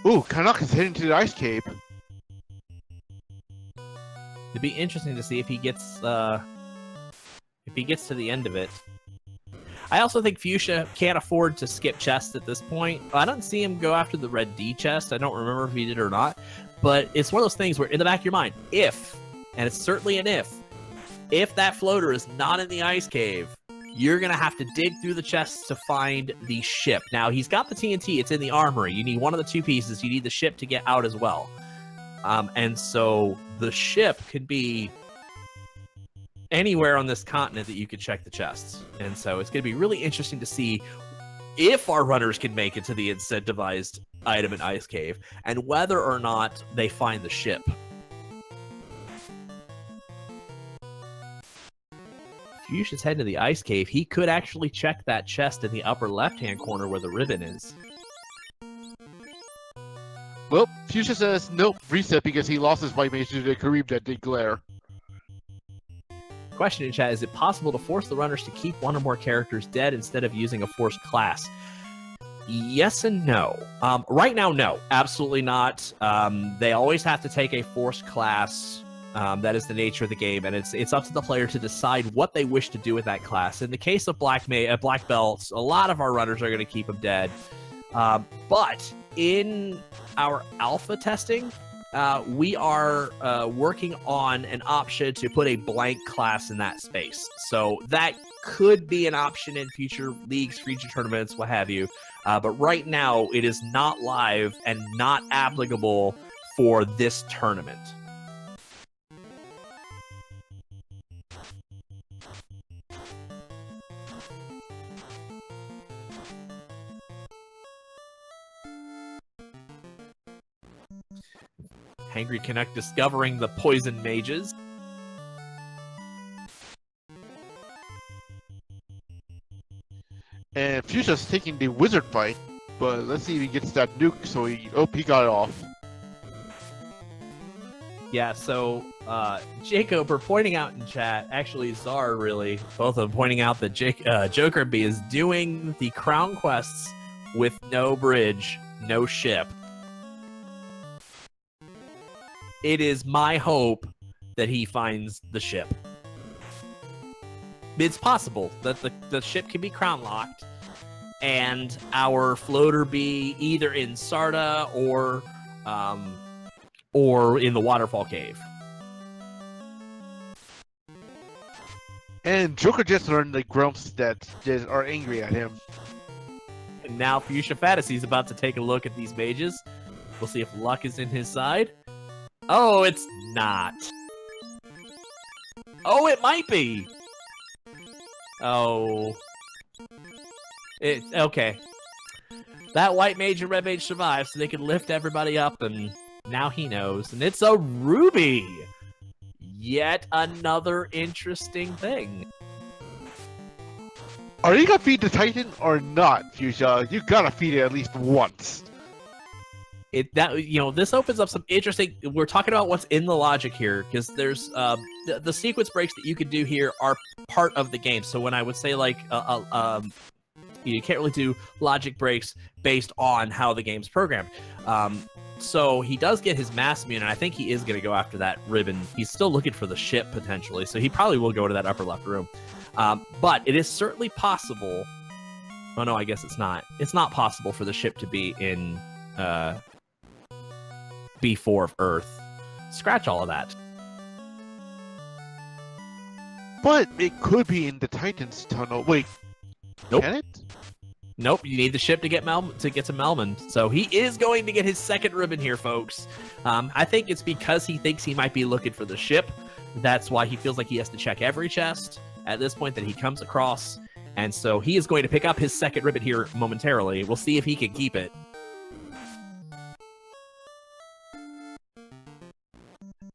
Ooh, Canuck is heading to the ice cave. It'd be interesting to see if he gets to the end of it. I also think Fuchsia can't afford to skip chests at this point. I don't see him go after the red D chest. I don't remember if he did or not. But it's one of those things where in the back of your mind, if, and it's certainly an if that floater is not in the ice cave, you're going to have to dig through the chests to find the ship. Now, he's got the TNT. It's in the armory. You need one of the two pieces. You need the ship to get out as well. And so the ship could be anywhere on this continent that you could check the chests. And so it's going to be really interesting to see if our runners can make it to the incentivized item in Ice Cave and whether or not they find the ship. If Fuchsia's heading to the Ice Cave, he could actually check that chest in the upper left-hand corner where the ribbon is. Well, Fuchsia says nope, reset because he lost his white mage to the Karib that did glare. Question in chat, is it possible to force the runners to keep one or more characters dead instead of using a forced class? Yes and no. Right now, no. Absolutely not. They always have to take a forced class. That is the nature of the game, and it's up to the player to decide what they wish to do with that class. In the case of black belts, a lot of our runners are going to keep them dead. But in our alpha testing, we are working on an option to put a blank class in that space. So that could be an option in future leagues, future tournaments, what have you. But right now, it is not live and not applicable for this tournament. theangrycanuck discovering the poison mages. And Fuchsia's taking the wizard fight, but let's see if he gets that nuke. So he got it off. Yeah, so Jacob are pointing out in chat, actually Czar really, both of them pointing out that jokerMB is doing the crown quests with no bridge, no ship. It is my hope that he finds the ship. It's possible that the ship can be crown locked and our floater be either in Sarda or in the waterfall cave. And Joker just learned the grumps that are angry at him. And now Fuchsia Fantasy is about to take a look at these mages. We'll see if luck is in his side. Oh, it's not. Oh, it might be. Oh. It's okay. That white mage and red mage survived, so they could lift everybody up, and now he knows. And it's a ruby! Yet another interesting thing. Are you gonna feed the Titan or not, Fuchsia? You gotta feed it at least once. This opens up some interesting. We're talking about what's in the logic here, because there's the sequence breaks that you could do here are part of the game. So when I would say like you can't really do logic breaks based on how the game's programmed. So he does get his mass immune, and I think he is going to go after that ribbon. He's still looking for the ship potentially, so he probably will go to that upper left room. But it is certainly possible. Oh no, I guess it's not. It's not possible for the ship to be in B4 of Earth. Scratch all of that. But it could be in the Titan's tunnel. Wait, nope. Can it? Nope, you need the ship to get to Melman. So he is going to get his second ribbon here, folks. I think it's because he thinks he might be looking for the ship. That's why he feels like he has to check every chest at this point that he comes across. And so he is going to pick up his second ribbon here momentarily. We'll see if he can keep it.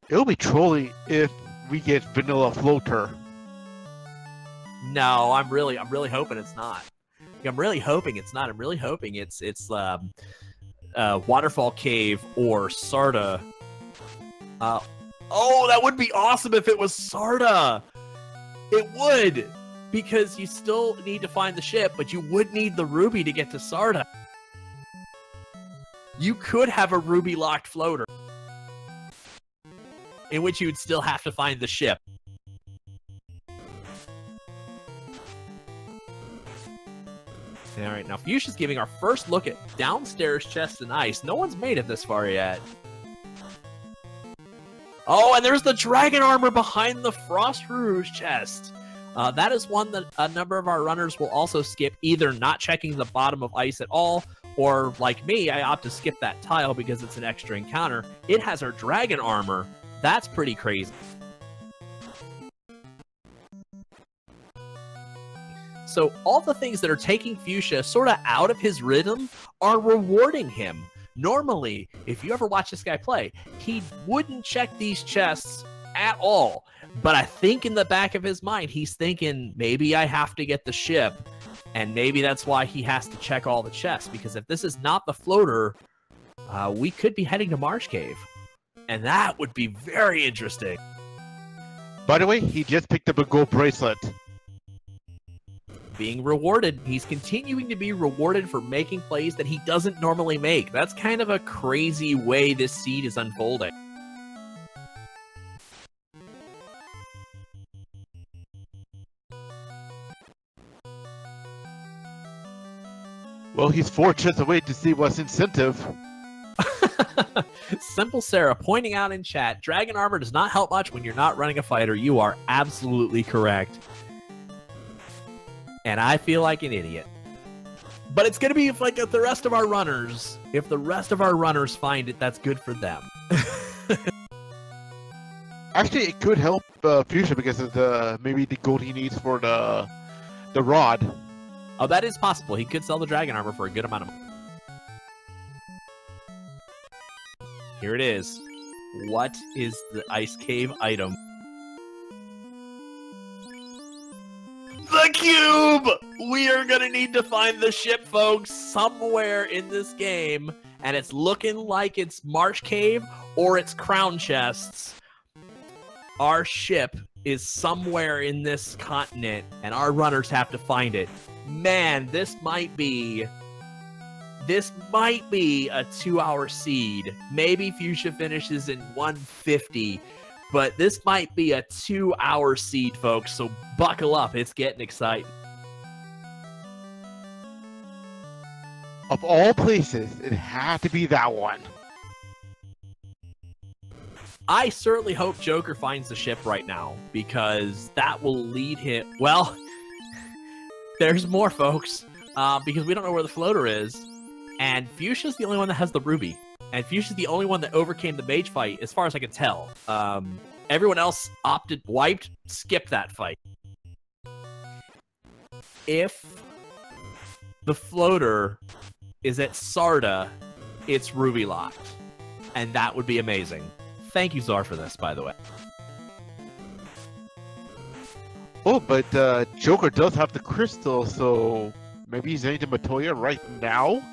It'll be trolling if we get vanilla floater. No, I'm really hoping it's not. I'm really hoping it's not. I'm really hoping it's Waterfall Cave or Sarda. Oh, that would be awesome if it was Sarda. It would, because you still need to find the ship, but you would need the ruby to get to Sarda. You could have a ruby locked floater, in which you would still have to find the ship. All right, now Fuchsia's giving our first look at downstairs chests and ice. No one's made it this far yet. Oh, and there's the dragon armor behind the Frost Rouge chest. That is one that a number of our runners will also skip, either not checking the bottom of ice at all, or like me, I opt to skip that tile because it's an extra encounter. It has our dragon armor. That's pretty crazy. So all the things that are taking Fuchsia sort of out of his rhythm are rewarding him. Normally, if you ever watch this guy play, he wouldn't check these chests at all. But I think in the back of his mind, he's thinking, maybe I have to get the ship. And maybe that's why he has to check all the chests. Because if this is not the floater, we could be heading to Marsh Cave. And that would be very interesting. By the way, he just picked up a gold bracelet. Being rewarded. He's continuing to be rewarded for making plays that he doesn't normally make. That's kind of a crazy way this seed is unfolding. Well, he's 4 chests away to see what's incentive. Simple Sarah pointing out in chat, dragon armor does not help much when you're not running a fighter. You are absolutely correct. And I feel like an idiot. But it's going to be like the rest of our runners. If the rest of our runners find it, that's good for them. Actually, it could help Fuchsia because of maybe the gold he needs for the rod. Oh, that is possible. He could sell the dragon armor for a good amount of money. Here it is. What is the ice cave item? The cube! We are going to need to find the ship, folks, somewhere in this game. And it's looking like it's Marsh Cave or it's Crown Chests. Our ship is somewhere in this continent, and our runners have to find it. Man, this might be a 2-hour seed. Maybe Fuchsia finishes in 150. But this might be a 2-hour seed, folks, so buckle up. It's getting exciting. Of all places, it had to be that one. I certainly hope Joker finds the ship right now, because that will lead him... Well, there's more, folks, because we don't know where the floater is, and Fuchsia's the only one that has the ruby. And Fuchsia's the only one that overcame the mage fight, as far as I can tell. Everyone else skipped that fight. If the floater is at Sarda, it's ruby locked. And that would be amazing. Thank you, Czar, for this, by the way. Oh, but Joker does have the crystal, so maybe he's heading to Matoya right now?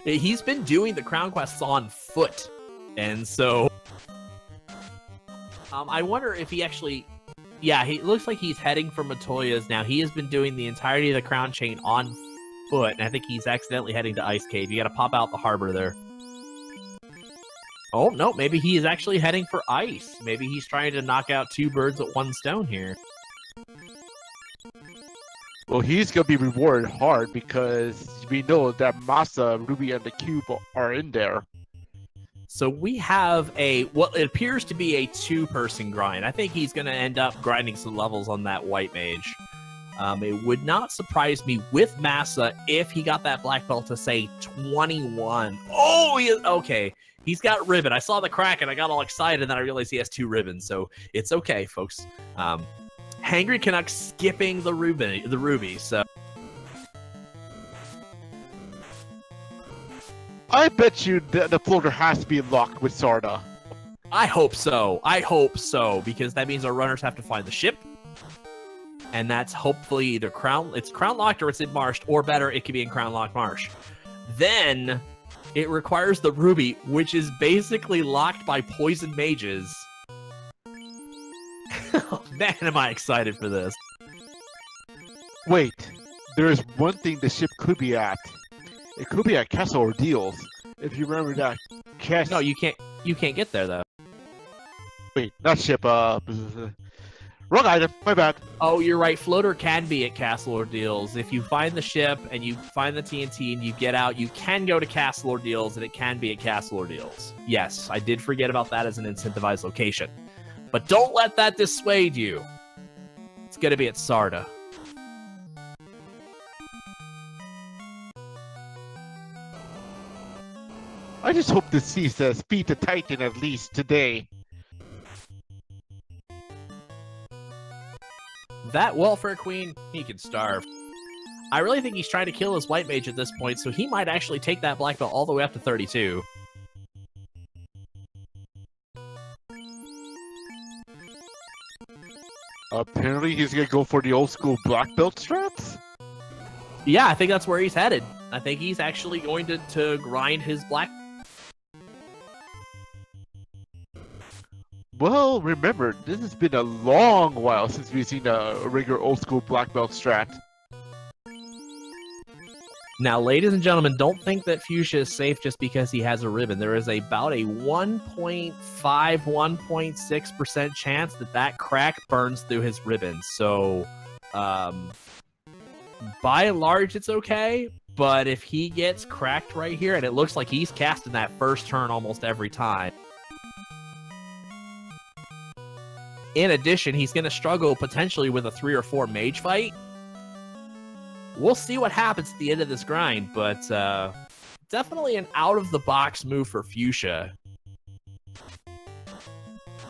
He's been doing the Crown Quests on foot, and so I wonder if he actually... Yeah, he looks like he's heading for Matoya's now. He has been doing the entirety of the Crown Chain on foot, and I think he's accidentally heading to Ice Cave. You gotta pop out the harbor there. Oh, no, maybe he is actually heading for Ice. Maybe he's trying to knock out 2 birds with 1 stone here. Well, he's going to be rewarded hard because we know that Masa, Ruby, and the Cube are in there. So we have what it appears to be a 2-person grind. I think he's going to end up grinding some levels on that white mage. It would not surprise me with Massa if he got that black belt to say 21. Oh, okay. He's got ribbon. I saw the crack and I got all excited, and then I realized he has 2 ribbons, so it's okay, folks. theangrycanuck skipping the ruby, so. I bet you the floater has to be locked with Sarda. I hope so. I hope so, because that means our runners have to find the ship. And that's hopefully either crown locked or it's in marsh, or better, it could be in crown locked marsh. Then it requires the ruby, which is basically locked by poison mages. Oh, man, am I excited for this. Wait, there is one thing the ship could be at. It could be at Castle Ordeals. If you remember that castle. No, you can't get there though. Wait, not ship, wrong item, my bad. Oh, you're right. Floater can be at Castle Ordeals. If you find the ship and you find the TNT and you get out, you can go to Castle Ordeals, and it can be at Castle Ordeals. Yes, I did forget about that as an incentivized location. But don't let that dissuade you. It's going to be at Sarda. I just hope to see the Speed to Titan at least today. That Welfare Queen, he can starve. I really think he's trying to kill his white mage at this point, so he might actually take that black belt all the way up to 32. Apparently he's gonna go for the old school black belt strats? Yeah, I think that's where he's headed. I think he's actually going to grind his black. Well, remember, this has been a long while since we've seen a regular old school black belt strat. Now, ladies and gentlemen, don't think that Fuchsia is safe just because he has a ribbon. There is about a 1.5, 1.6% chance that crack burns through his ribbon. So, by and large, it's okay. But if he gets cracked right here, and it looks like he's casting that first turn almost every time. In addition, he's going to struggle potentially with a 3 or 4 mage fight. We'll see what happens at the end of this grind, but definitely an out-of-the-box move for Fuchsia.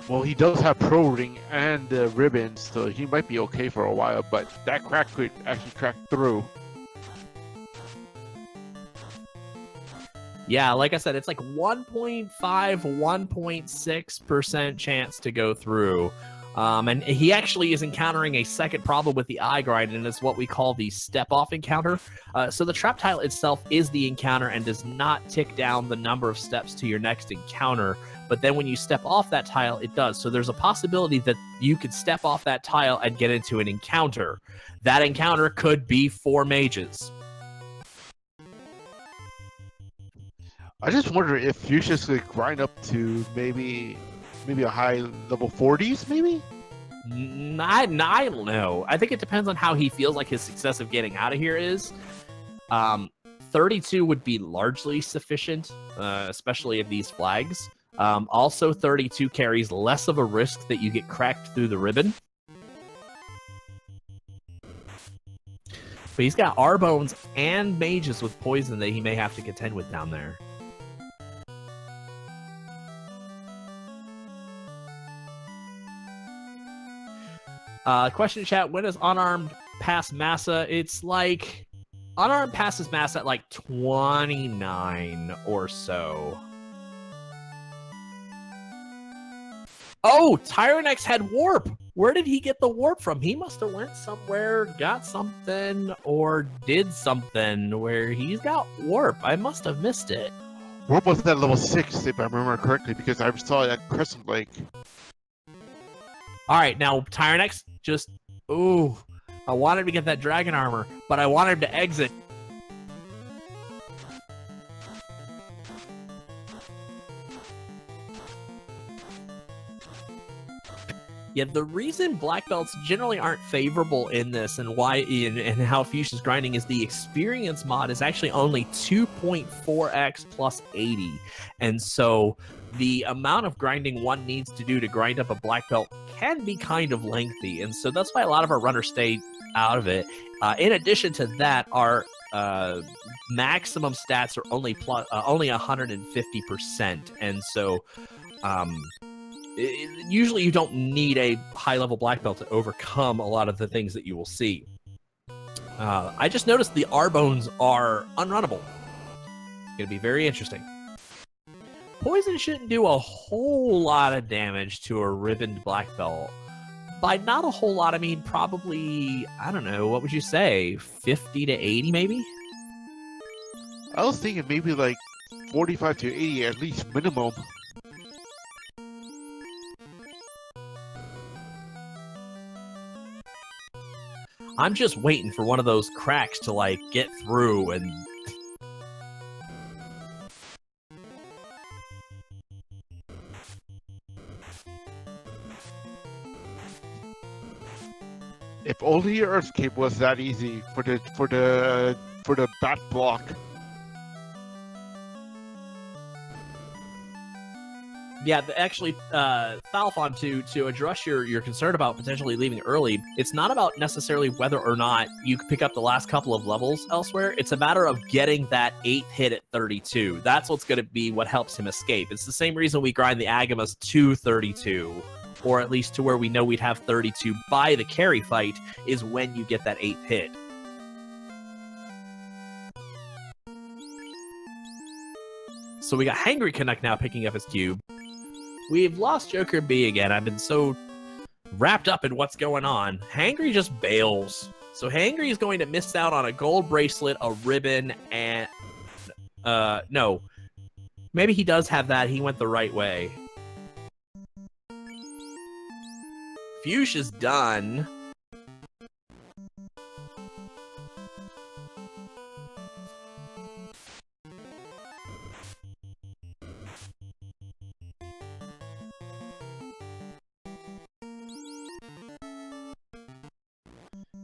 Well, he does have Pro Ring and the ribbons, so he might be okay for a while, but that crack could actually crack through. Yeah, like I said, it's like 1.5, 1.6% chance to go through. And he actually is encountering a second problem with the eye grind, and it's what we call the step-off encounter. So the trap tile itself is the encounter and does not tick down the number of steps to your next encounter. But then when you step off that tile, it does. So there's a possibility that you could step off that tile and get into an encounter. That encounter could be 4 mages. I just wonder if Fuchsia's could grind up to maybe a high level 40s, maybe? I don't know. I think it depends on how he feels like his success of getting out of here is. 32 would be largely sufficient, especially of these flags. Also, 32 carries less of a risk that you get cracked through the ribbon. But he's got R-Bones and mages with poison that he may have to contend with down there. Question in chat, when does unarmed pass Massa? It's like, unarmed passes Massa at like 29 or so. Oh, Tyrenex had warp. Where did he get the warp from? He must have went somewhere, got something, or did something where he's got warp. I must have missed it. Warp was at level 6, if I remember correctly, because I saw it at Crescent Lake. All right, now Tyrenex just, ooh, I wanted to get that dragon armor, but I wanted him to exit. Yeah, the reason black belts generally aren't favorable in this and why and how Fuchsia's grinding is the experience mod is actually only 2.4x plus 80. And so the amount of grinding one needs to do to grind up a black belt can be kind of lengthy. And so that's why a lot of our runners stay out of it. In addition to that, our maximum stats are only 150%, and so usually you don't need a high-level black belt to overcome a lot of the things that you will see. I just noticed the R-bones are unrunnable. Gonna be very interesting. Poison shouldn't do a whole lot of damage to a ribboned black belt. By not a whole lot, I mean probably, I don't know, what would you say, 50 to 80 maybe? I was thinking maybe like 45 to 80 at least minimum. I'm just waiting for one of those cracks to like get through and... If only Earthcape was that easy for the bat block. Yeah, actually, Falfon, to address your concern about potentially leaving early, it's not about necessarily whether or not you can pick up the last couple of levels elsewhere. It's a matter of getting that 8th hit at 32. That's what's going to be what helps him escape. It's the same reason we grind the Agamas to 32, or at least to where we know we'd have 32 by the carry fight, is when you get that 8th hit. So we got theangrycanuck now picking up his cube. We've lost jokerMB again. I've been so wrapped up in what's going on. Hangry just bails. So Hangry is going to miss out on a gold bracelet, a ribbon, and... no. Maybe he does have that. He went the right way. Fuchsia's done.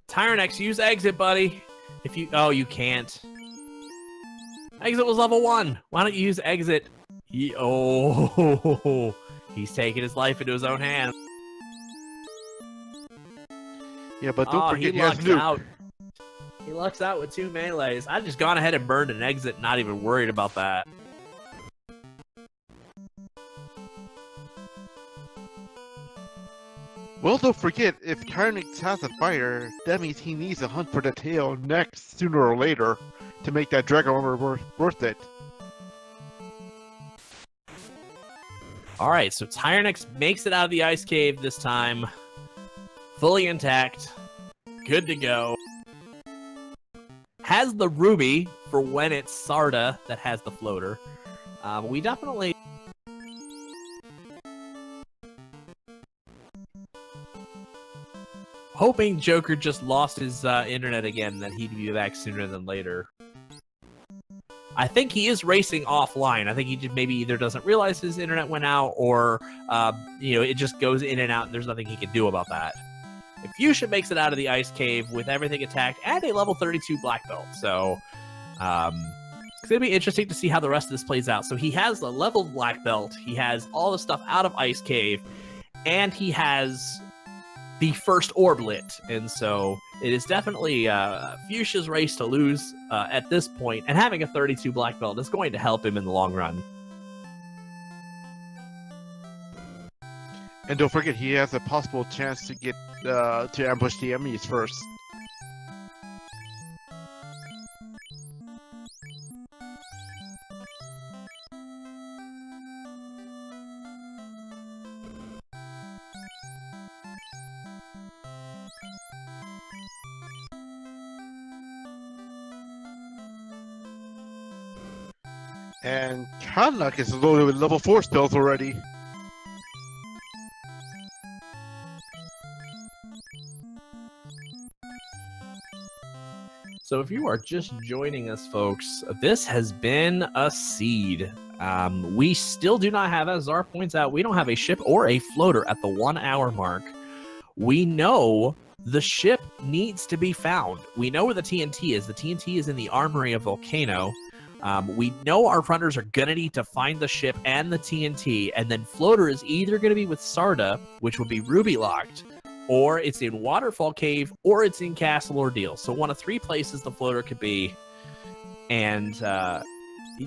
Tyrenex, use exit, buddy. If you... Oh, you can't. Exit was level 1. Why don't you use exit? Oh, he's taking his life into his own hands. Yeah, but don't forget he has lucks nuke. out. He lucks out with 2 melees. I've just gone ahead and burned an exit, not even worried about that. Well, don't forget, if Tyrenex has a fire, that means he needs to hunt for the tail next sooner or later to make that dragon armor worth it. Alright, so Tyrenex makes it out of the ice cave this time. Fully intact. Good to go. Has the ruby for when it's Sarda that has the floater. We definitely... Hoping Joker just lost his internet again, that he'd be back sooner than later. I think he is racing offline. I think he just maybe either doesn't realize his internet went out, or you know, it just goes in and out, and there's nothing he can do about that. If Fuchsia makes it out of the ice cave with everything attacked and a level 32 black belt, so it's gonna be interesting to see how the rest of this plays out. So he has the level black belt, he has all the stuff out of ice cave, and he has the first orb lit, and so it is definitely Fuchsia's race to lose at this point, and having a 32 black belt is going to help him in the long run. And don't forget, he has a possible chance to get to ambush the enemies first. And Kanuck is loaded with level 4 spells already. So if you are just joining us, folks, this has been a seed. We still do not have, as Zar points out, we don't have a ship or a floater at the 1 hour mark. We know the ship needs to be found. We know where the TNT is. The TNT is in the armory of Volcano. We know our runners are going to need to find the ship and the TNT, and then floater is either going to be with Sarda, which would be ruby locked, or it's in Waterfall Cave, or it's in Castle Ordeal. So one of 3 places the floater could be. And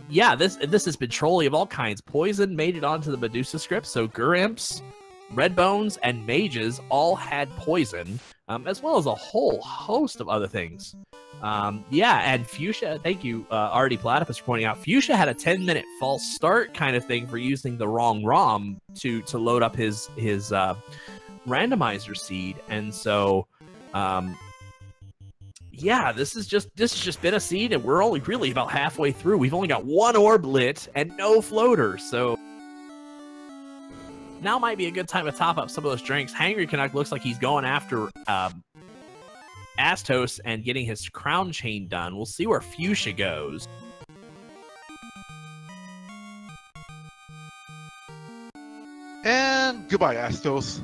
yeah, this has been trolly of all kinds. Poison made it onto the Medusa script, so Gurimps, Red Bones, and Mages all had poison, as well as a whole host of other things. Yeah, and Fuchsia, thank you, Artie Platypus, for pointing out, Fuchsia had a 10-minute false start kind of thing for using the wrong ROM to load up his randomizer seed, and so yeah, this has just been a seed, and we're only really about halfway through. We've only got 1 orb lit and no floater, so now might be a good time to top up some of those drinks. Hangry Canuck looks like he's going after Astos and getting his crown chain done. We'll see where Fuchsia goes. And goodbye, Astos.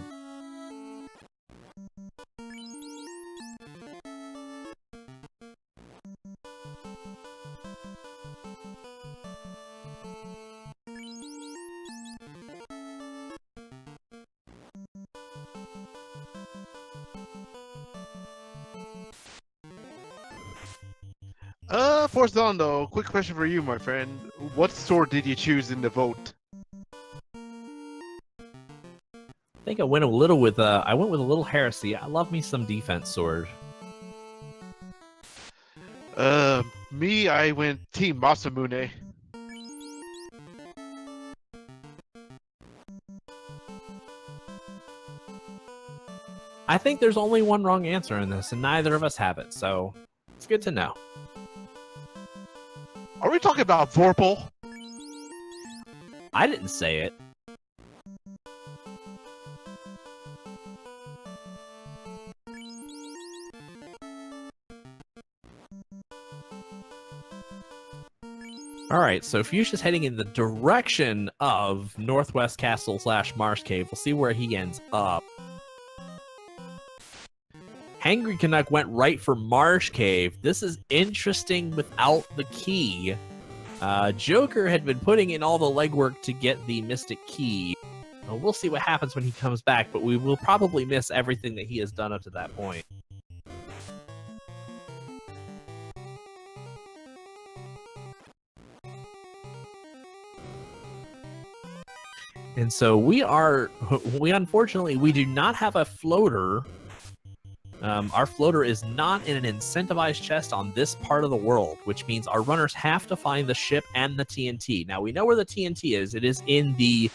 Forzando, quick question for you, my friend. What sword did you choose in the vote? I think I went a little with I went with a little heresy. I love me some defense sword. Me, I went Team Masamune. I think there's only one wrong answer in this, and neither of us have it, so it's good to know. Are we talking about Vorpal? I didn't say it. Alright, so Fuchsia's heading in the direction of Northwest Castle / Marsh Cave. We'll see where he ends up. Hangry Canuck went right for Marsh Cave. This is interesting without the key. Joker had been putting in all the legwork to get the Mystic Key. We'll see what happens when he comes back, but we will probably miss everything that he has done up to that point. And so we unfortunately, we do not have a floater. Our floater is not in an incentivized chest on this part of the world, which means our runners have to find the ship and the TNT. Now, we know where the TNT is. It is in the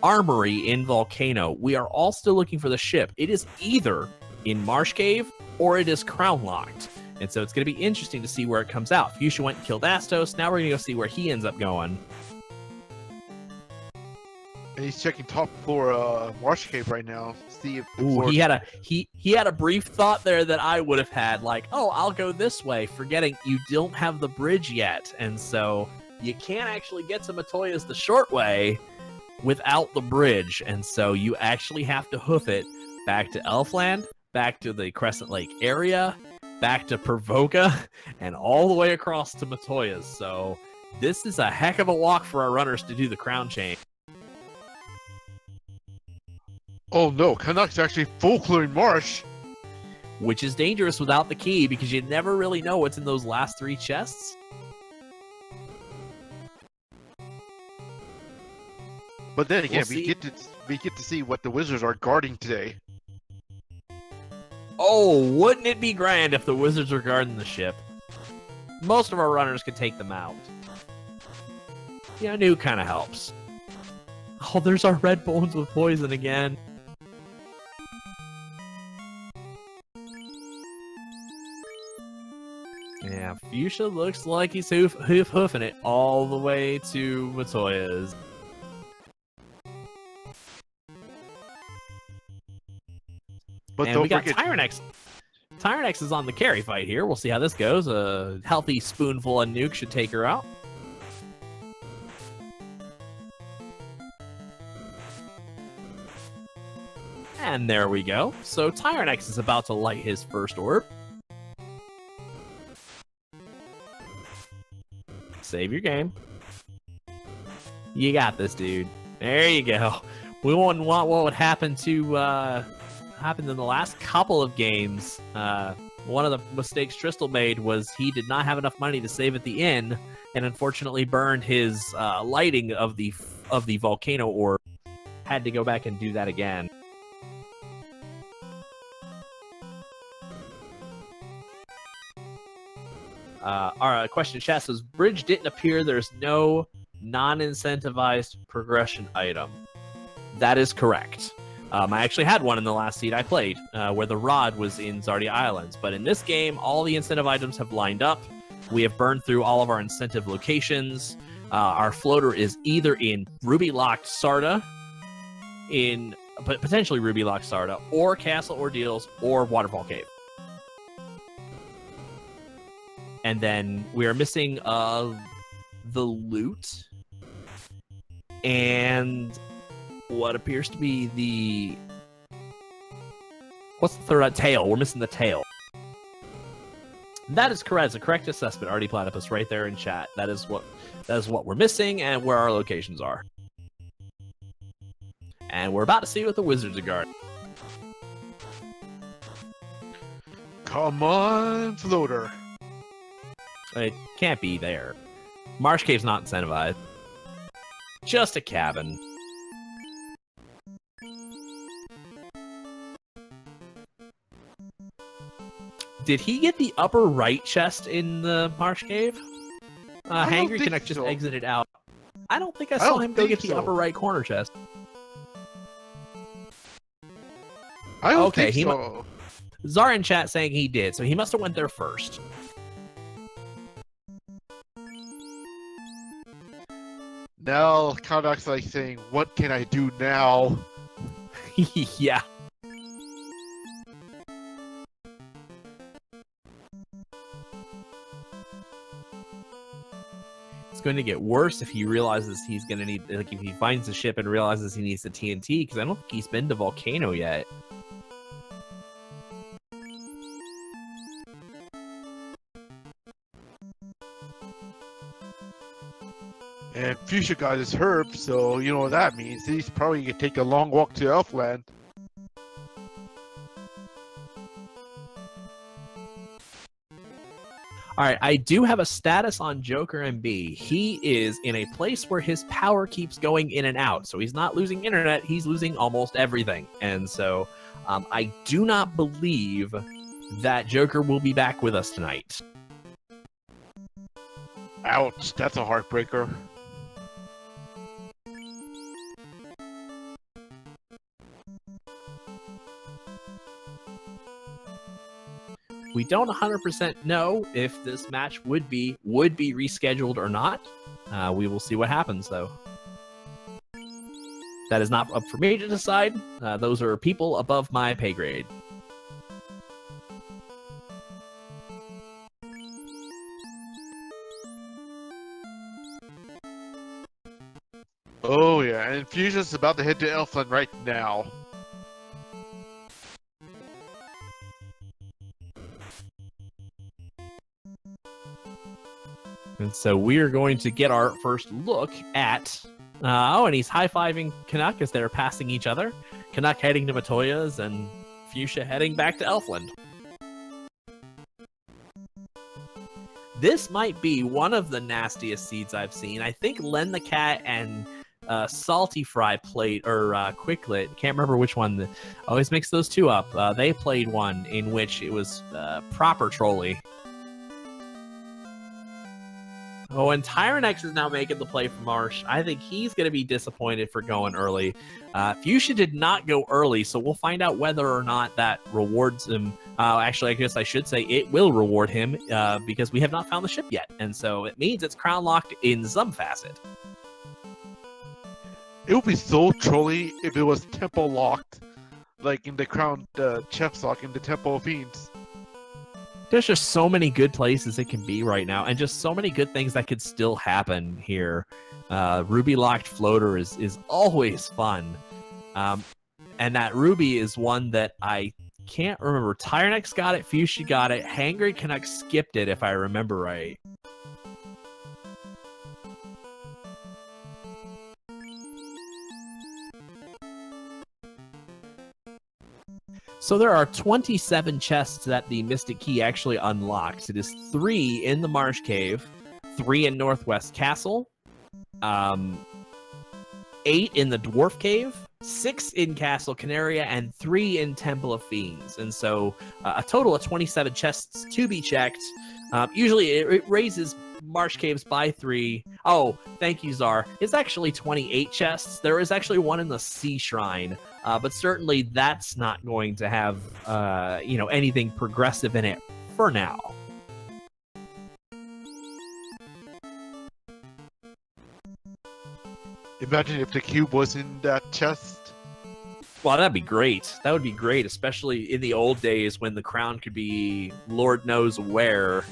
armory in Volcano. We are all still looking for the ship. It is either in Marsh Cave or it is crown locked. And so it's going to be interesting to see where it comes out. Fuchsia went and killed Astos. Now we're going to go see where he ends up going. And he's checking top floor Marsh Cave right now. See if he had a brief thought there that I would have had, like, oh, I'll go this way, forgetting you don't have the bridge yet, and so you can't actually get to Matoya's the short way without the bridge, and so you actually have to hoof it back to Elfland, back to the Crescent Lake area, back to Pervoka, and all the way across to Matoya's. So this is a heck of a walk for our runners to do the crown chain. Oh no, Canuck's actually full clearing Marsh. Which is dangerous without the key, because you never really know what's in those last 3 chests. But then again, we get to see what the Wizards are guarding today. Oh, wouldn't it be grand if the Wizards are guarding the ship? Most of our runners could take them out. Yeah, new kind of helps. Oh, there's our red bones with poison again. Yeah, Fuchsia looks like he's hoofing it all the way to Matoya's. But and we got Tyrenex. Tyrenex is on the carry fight here. We'll see how this goes. A healthy spoonful of nuke should take her out. And there we go. So Tyrenex is about to light his first orb. Save your game. You got this, dude. There you go. We wouldn't want what would happen to happened in the last couple of games. One of the mistakes Tristal made was he did not have enough money to save at the inn, and unfortunately burned his lighting of the volcano orb. Had to go back and do that again. Our question in chat says, Bridge didn't appear. There's no non-incentivized progression item. That is correct. I actually had one in the last seed I played, where the rod was in Zardia Islands. But in this game, all the incentive items have lined up. We have burned through all of our incentive locations. Our floater is either in Ruby Locked Sarda, potentially Ruby Locked Sarda, or Castle Ordeals, or Waterfall Cave. And then we are missing the loot and what appears to be the... What's the third? Tail. We're missing the tail. That is correct. It's a correct assessment. Artie Platypus right there in chat. That is what we're missing and where our locations are. And we're about to see what the wizards are guarding. Come on, floater. It can't be there. Marsh Cave's not incentivized. Just a cabin. Did he get the upper right chest in the Marsh Cave? Hangry Canuck just exited out. I don't think I saw him go get the upper right corner chest. I don't think so. Zara in chat saying he did, so he must have went there first. Now, Canuck's like saying, what can I do now? Yeah. It's going to get worse if he realizes he's going to need, like, if he finds the ship and realizes he needs the TNT, because I don't think he's been to Volcano yet. And Fuchsia got his herb, so you know what that means. He's probably going to take a long walk to Elfland. All right, I do have a status on jokerMB. He is in a place where his power keeps going in and out. So he's not losing internet, he's losing almost everything. And so I do not believe that Joker will be back with us tonight. Ouch, that's a heartbreaker. We don't 100% know if this match would be rescheduled or not. We will see what happens, though. That is not up for me to decide. Those are people above my pay grade. Oh yeah, and Fuchsia's about to head to Elfland right now. And so we are going to get our first look at... oh, and he's high-fiving Canuck as they're passing each other. Canuck heading to Matoya's and Fuchsia heading back to Elfland. This might be one of the nastiest seeds I've seen. I think Len the Cat and Salty Fry played, or Quicklet, can't remember which one. Always mix those two up. They played one in which it was proper trolly. Oh, and Tyrenex is now making the play for Marsh. I think he's going to be disappointed for going early. Fuchsia did not go early, so we'll find out whether or not that rewards him. Actually, I guess I should say it will reward him because we have not found the ship yet. And so it means it's crown locked in some facet. It would be so trolly if it was temple locked, like in the crown chef's lock in the Temple of Fiends. There's just so many good places it can be right now, and just so many good things that could still happen here. Ruby Locked Floater is always fun. And that Ruby is one that I can't remember. Tyrenex got it, Fuchsia got it, Hangry Canuck skipped it, if I remember right. So there are 27 chests that the Mystic Key actually unlocks. It is 3 in the Marsh Cave, 3 in Northwest Castle, 8 in the Dwarf Cave, 6 in Castle Canaria, and 3 in Temple of Fiends. And so a total of 27 chests to be checked. Usually it raises Marsh Caves by 3. Oh, thank you, Czar. It's actually 28 chests. There is actually one in the Sea Shrine, but certainly that's not going to have, anything progressive in it for now. Imagine if the cube was in that chest. Well, that'd be great. That would be great, especially in the old days when the crown could be Lord knows where.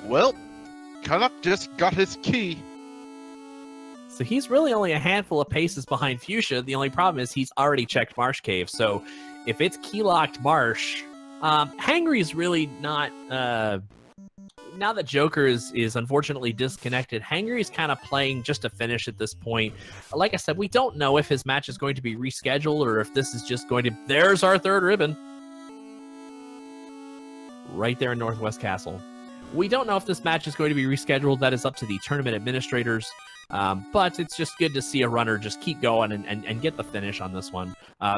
Well, Canuck just got his key. So he's really only a handful of paces behind Fuchsia. The only problem is he's already checked Marsh Cave. So if it's key-locked Marsh, Hangry's really not... now that Joker is unfortunately disconnected, Hangry's kind of playing just to finish at this point. Like I said, we don't know if his match is going to be rescheduled or if this is just going to... There's our third ribbon. Right there in Northwest Castle. We don't know if this match is going to be rescheduled. That is up to the tournament administrators. But it's just good to see a runner just keep going and get the finish on this one.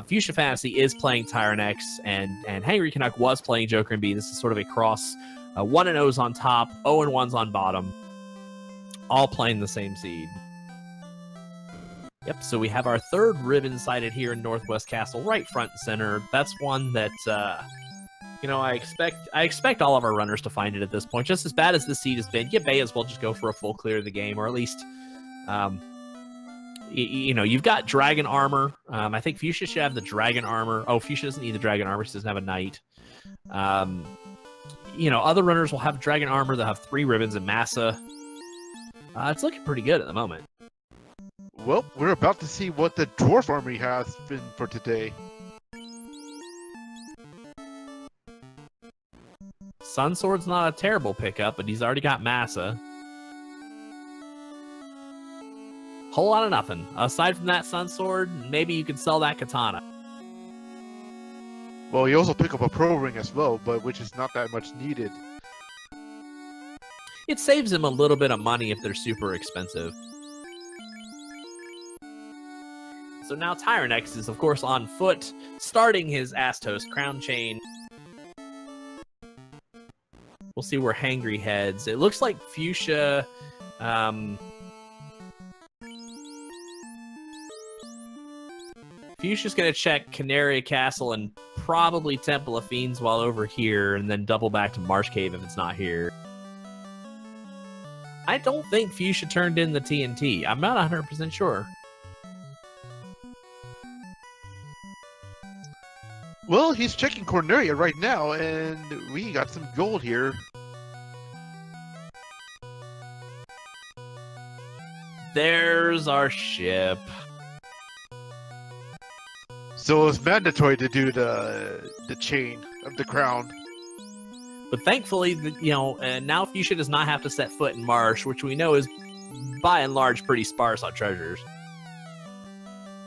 Fuchsia Fantasy is playing Tyrenex, and theangrycanuck was playing jokerMB. This is sort of a cross. 1-0's on top, 0-1's on bottom. All playing the same seed. Yep, so we have our third ribbon sighted here in Northwest Castle, right front and center. That's one that... I expect all of our runners to find it at this point. Just as bad as this seed has been, you may as well just go for a full clear of the game, or at least, you've got dragon armor. I think Fuchsia should have the dragon armor. Oh, Fuchsia doesn't need the dragon armor. She doesn't have a knight. Other runners will have dragon armor. They'll have 3 ribbons and massa. It's looking pretty good at the moment. Well, we're about to see what the dwarf army has been for today. Sunsword's not a terrible pickup, but he's already got massa. Whole lot of nothing. Aside from that Sunsword, maybe you could sell that katana. Well, you also pick up a pro ring as well, but which is not that much needed. It saves him a little bit of money if they're super expensive. So now Tyrenex is, of course, on foot, starting his Astos crown chain. We'll see where Hangry heads. It looks like Fuchsia... Fuchsia's going to check Canaria Castle and probably Temple of Fiends while over here, and then double back to Marsh Cave if it's not here. I don't think Fuchsia turned in the TNT. I'm not 100% sure. Well, he's checking Corneria right now, and we got some gold here. There's our ship. So it's mandatory to do the chain of the crown. But thankfully, now Fuchsia does not have to set foot in Marsh, which we know is, by and large, pretty sparse on treasures.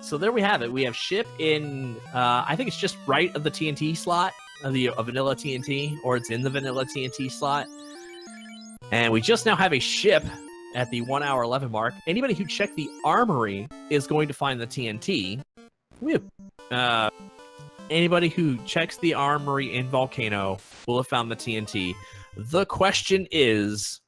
So there we have it. We have ship in, I think it's just right of the TNT slot, of the vanilla TNT, or it's in the vanilla TNT slot. And we just now have a ship at the 1 hour 11 mark. Anybody who checked the armory is going to find the TNT. Anybody who checks the armory in Volcano will have found the TNT. The question is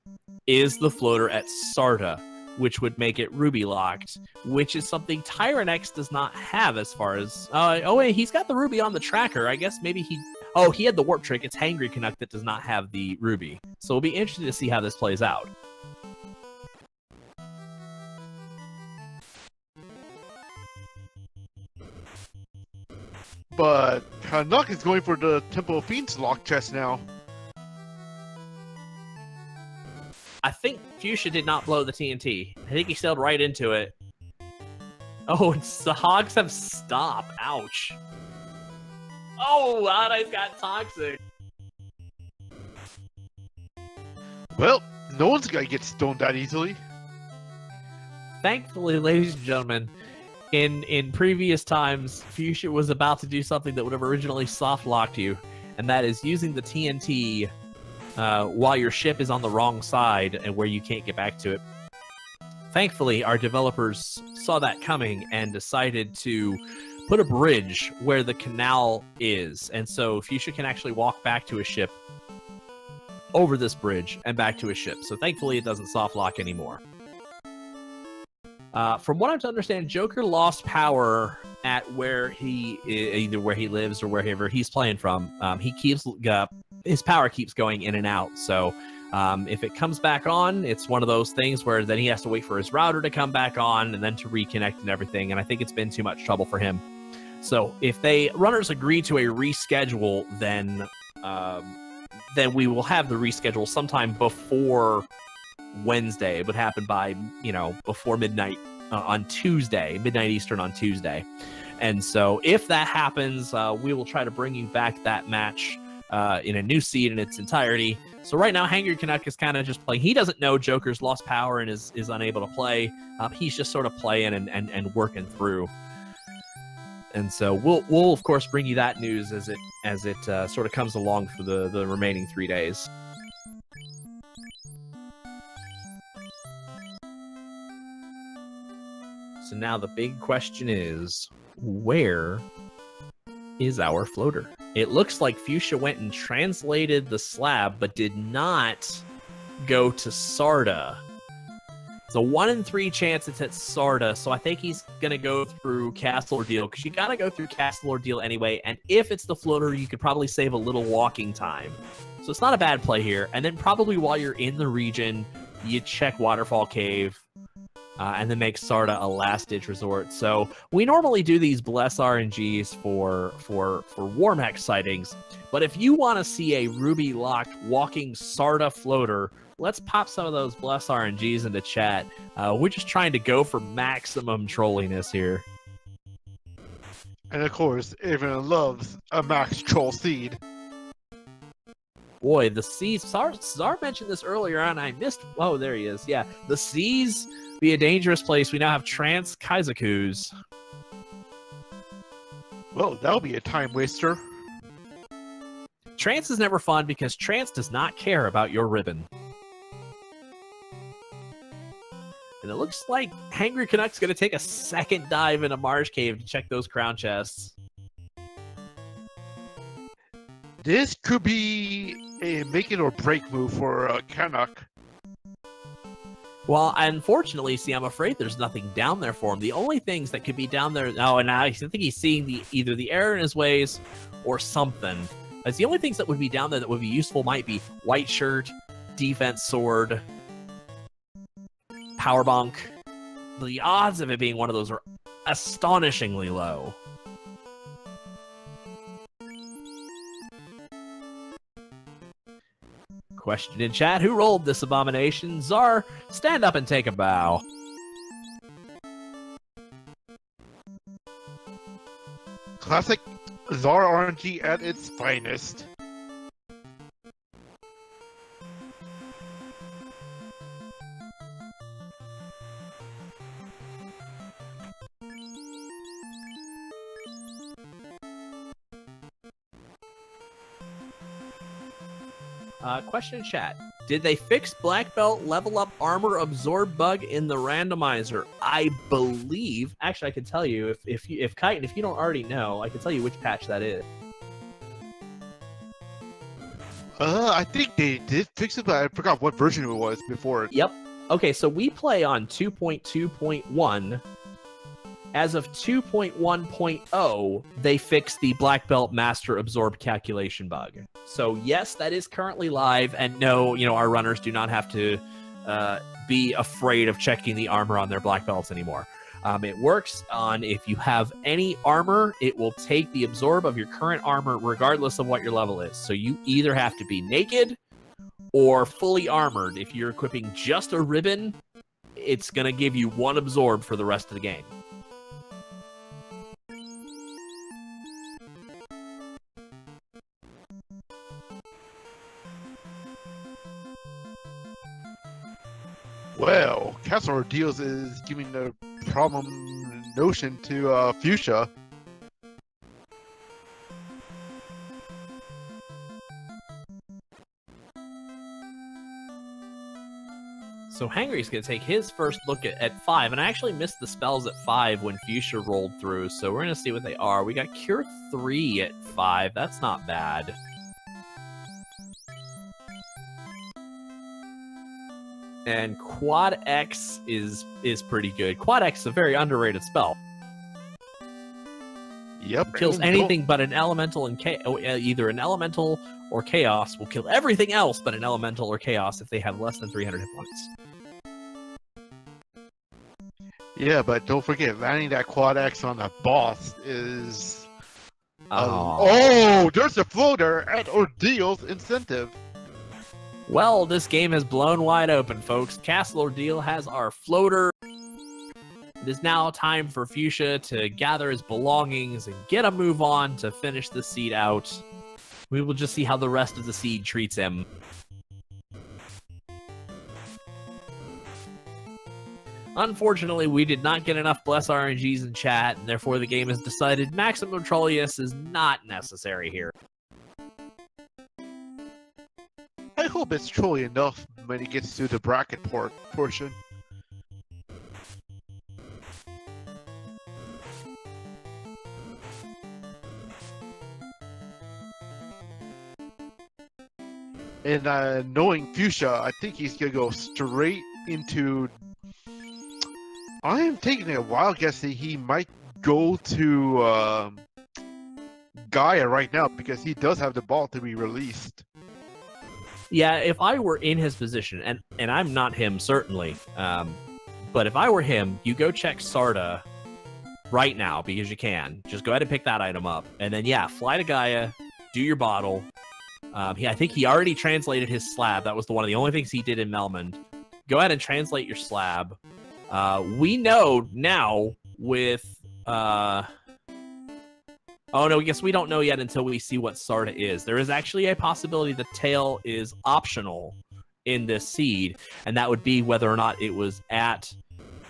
the floater at Sarda, which would make it ruby locked, which is something Tyrenex does not have as far as... wait, he's got the ruby on the tracker. I guess maybe he... Oh, he had the warp trick. It's theangrycanuck that does not have the ruby. So it'll be interesting to see how this plays out. But Canuck is going for the Temple of Fiends lock chest now. I think Fuchsia did not blow the TNT. I think he sailed right into it. Oh, the hogs have stopped. Ouch. Oh, Ani's got toxic. Well, no one's gonna get stoned that easily. Thankfully, ladies and gentlemen, in previous times, Fuchsia was about to do something that would have originally soft-locked you, and that is using the TNT while your ship is on the wrong side and where you can't get back to it. Thankfully, our developers saw that coming and decided to put a bridge where the canal is, and so Fuchsia can actually walk back to his ship over this bridge and back to his ship. So thankfully, it doesn't soft-lock anymore. From what I'm to understand, Joker lost power at where he either where he lives or wherever he's playing from. He keeps his power keeps going in and out. So if it comes back on, it's one of those things where then he has to wait for his router to come back on and then to reconnect and everything. And I think it's been too much trouble for him. So if runners agree to a reschedule, then we will have the reschedule sometime before Wednesday. It would happen by, before midnight on Tuesday, midnight Eastern on Tuesday. And so if that happens, we will try to bring you back that match in a new seed in its entirety. So right now, theangrycanuck is kind of just playing. He doesn't know Joker's lost power and is unable to play. He's just sort of playing and working through. And so we'll of course bring you that news as it sort of comes along for the remaining 3 days. So now the big question is, where is our floater? It looks like Fuchsia went and translated the slab, but did not go to Sarda. It's a 1 in 3 chance it's at Sarda, so I think he's going to go through Castle Ordeal, because you got to go through Castle Ordeal anyway, and if it's the floater, you could probably save a little walking time. So it's not a bad play here, and then probably while you're in the region, you check Waterfall Cave, and then make Sarda a last-ditch resort. So we normally do these Bless RNGs for Warmax sightings, but if you want to see a Ruby-locked walking Sarda floater, let's pop some of those Bless RNGs into chat. We're just trying to go for maximum trolliness here. And of course, everyone loves a max troll seed. Boy, the seas. Czar mentioned this earlier on. I missed. Oh, there he is. Yeah, the seas be a dangerous place. We now have Trance Kaizakus. Well, that'll be a time waster. Trance is never fun because Trance does not care about your ribbon. And it looks like theangrycanuck's going to take a second dive into Marsh Cave to check those crown chests. This could be a make it or break move for Canuck. Well, unfortunately, see, I'm afraid there's nothing down there for him. The only things that could be down there... Oh, and I think he's seeing either the error in his ways or something. As the only things that would be down there that would be useful might be White Shirt, Defense Sword, Power Bonk. The odds of it being one of those are astonishingly low. Question in chat, who rolled this abomination? Czar, stand up and take a bow. Classic Czar RNG at its finest. Question in chat. Did they fix Black Belt level up armor absorb bug in the randomizer? I believe. Actually, I can tell you if Kite, if you don't already know, I can tell you which patch that is. I think they did fix it, but I forgot what version it was before. Yep. Okay, so we play on 2.2.1. As of 2.1.0, they fixed the Black Belt Master Absorb calculation bug. So yes, that is currently live, and no, our runners do not have to be afraid of checking the armor on their Black Belts anymore. It works on if you have any armor, it will take the absorb of your current armor regardless of what your level is. So you either have to be naked or fully armored. If you're equipping just a ribbon, it's going to give you 1 absorb for the rest of the game. Well, Castle Ordeals is giving the problem notion to Fuchsia. So Hangry's going to take his first look at 5, and I actually missed the spells at 5 when Fuchsia rolled through, so we're going to see what they are. We got Cure 3 at 5. That's not bad. And Quad X is pretty good. Quad X is a very underrated spell. Yep. It kills anything but an elemental and either an elemental or chaos. Will kill everything else but an elemental or chaos if they have less than 300 hit points. Yeah, but don't forget, landing that Quad X on the boss is... Oh, there's a floater at Ordeal's incentive. Well, this game has blown wide open, folks. Castle Ordeal has our floater. It is now time for Fuchsia to gather his belongings and get a move on to finish the seed out. We will just see how the rest of the seed treats him. Unfortunately, we did not get enough Bless RNGs in chat, and therefore the game has decided Maximum Trollius is not necessary here. I hope it's truly enough when it gets to the bracket portion. And knowing Fuchsia, I think he's gonna go straight into... I am taking a wild guess that he might go to Gaia right now because he does have the ball to be released. Yeah, if I were in his position, and I'm not him, certainly, but if I were him, you go check Sarda right now, because you can. Just go ahead and pick that item up. And then, yeah, fly to Gaia, do your bottle. I think he already translated his slab. That was one of the only things he did in Melmond. Go ahead and translate your slab. We know now with... Oh, no, I guess we don't know yet until we see what Sarda is. There is actually a possibility the tail is optional in this seed, and that would be whether or not it was at...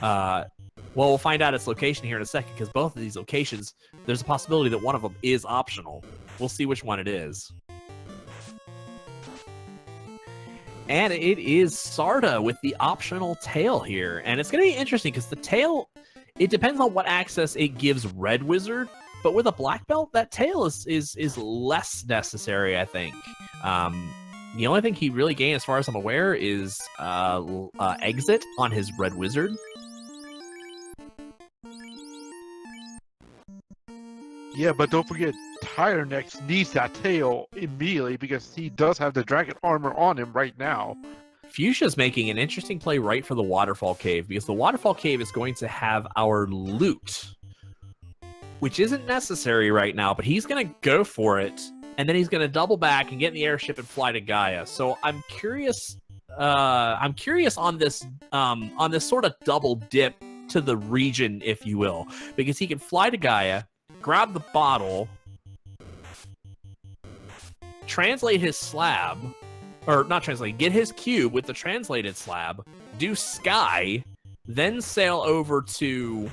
well, we'll find out its location here in a second, because both of these locations, there's a possibility that one of them is optional. We'll see which one it is. And it is Sarda with the optional tail here. And it's going to be interesting, because the tail, it depends on what access it gives Red Wizard. But with a black belt, that tail is less necessary, I think. The only thing he really gained, as far as I'm aware, is exit on his Red Wizard. Yeah, but don't forget, Tyrenex needs that tail immediately because he does have the dragon armor on him right now. Fuchsia's making an interesting play right for the Waterfall Cave, because the Waterfall Cave is going to have our loot, which isn't necessary right now, but he's going to go for it, and then he's going to double back and get in the airship and fly to Gaia. So I'm curious on this sort of double dip to the region, if you will, because he can fly to Gaia, grab the bottle, translate his slab, or not translate, get his cube with the translated slab, do Sky, then sail over to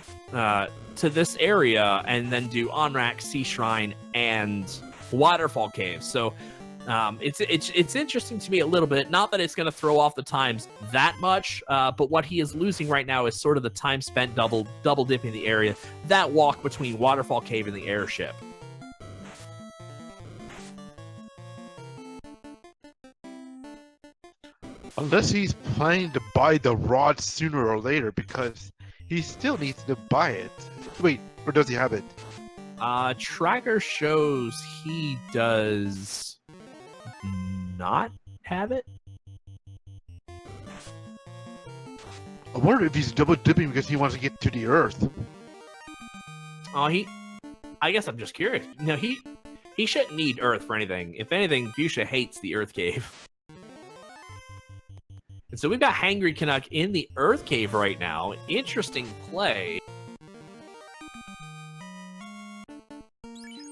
this area, and then do Onrak, Sea Shrine, and Waterfall Cave. So it's interesting to me a little bit. Not that it's going to throw off the times that much, but what he is losing right now is sort of the time spent double dipping the area. That walk between Waterfall Cave and the airship. Unless he's planning to buy the rod sooner or later, because he still needs to buy it. Wait, or does he have it? Tracker shows he does not have it. I wonder if he's double dipping because he wants to get to the Earth. Oh, I guess I'm just curious. No, he shouldn't need Earth for anything. If anything, Fuchsia hates the Earth Cave. And so we've got Hangry Canuck in the Earth Cave right now. Interesting play.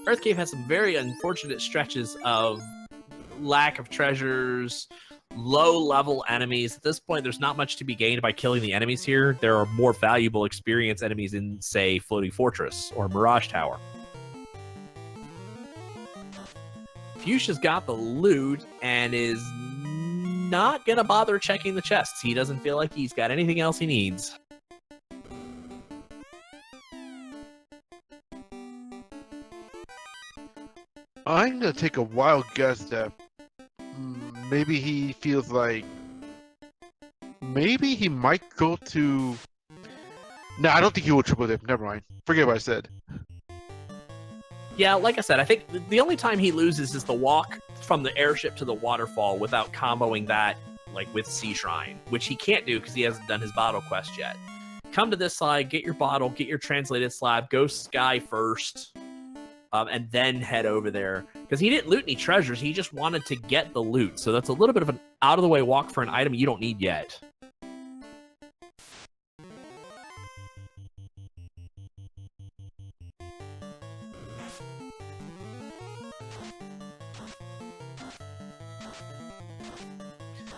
Earth Cave has some very unfortunate stretches of lack of treasures, low-level enemies. At this point, there's not much to be gained by killing the enemies here. There are more valuable experience enemies in, say, Floating Fortress or Mirage Tower. Fuchsia's got the loot and is not going to bother checking the chests. He doesn't feel like he's got anything else he needs. I'm going to take a wild guess that maybe he feels like maybe he might go to... No, I don't think he will triple dip. Never mind. Forget what I said. Yeah, like I said, I think the only time he loses is the walk from the airship to the waterfall without comboing that like with Sea Shrine, which he can't do because he hasn't done his bottle quest yet. Come to this side, get your bottle, get your translated slab, go sky first, and then head over there. Because he didn't loot any treasures, he just wanted to get the loot. So that's a little bit of an out-of-the-way walk for an item you don't need yet.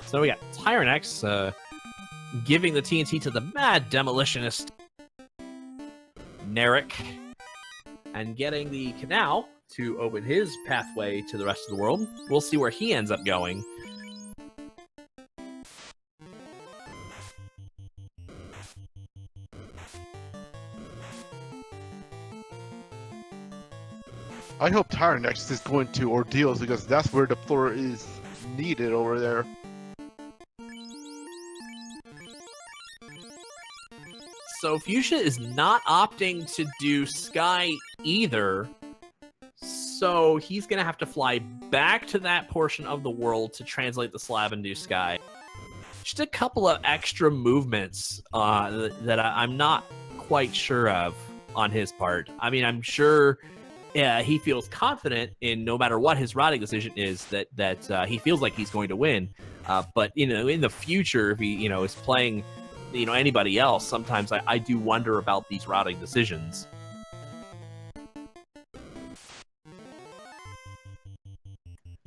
So we got Tyrenex giving the TNT to the mad demolitionist Narek and getting the canal to open his pathway to the rest of the world. We'll see where he ends up going. I hope Tyrenex is going to Ordeals because that's where the floor is needed over there. So Fuchsia is not opting to do Sky either. So he's going to have to fly back to that portion of the world to translate the slab and do Sky. Just a couple of extra movements that I'm not quite sure of on his part. I mean, I'm sure he feels confident in no matter what his routing decision is that he feels like he's going to win. But, you know, in the future, if he, you know, is playing, you know, anybody else, sometimes I do wonder about these routing decisions.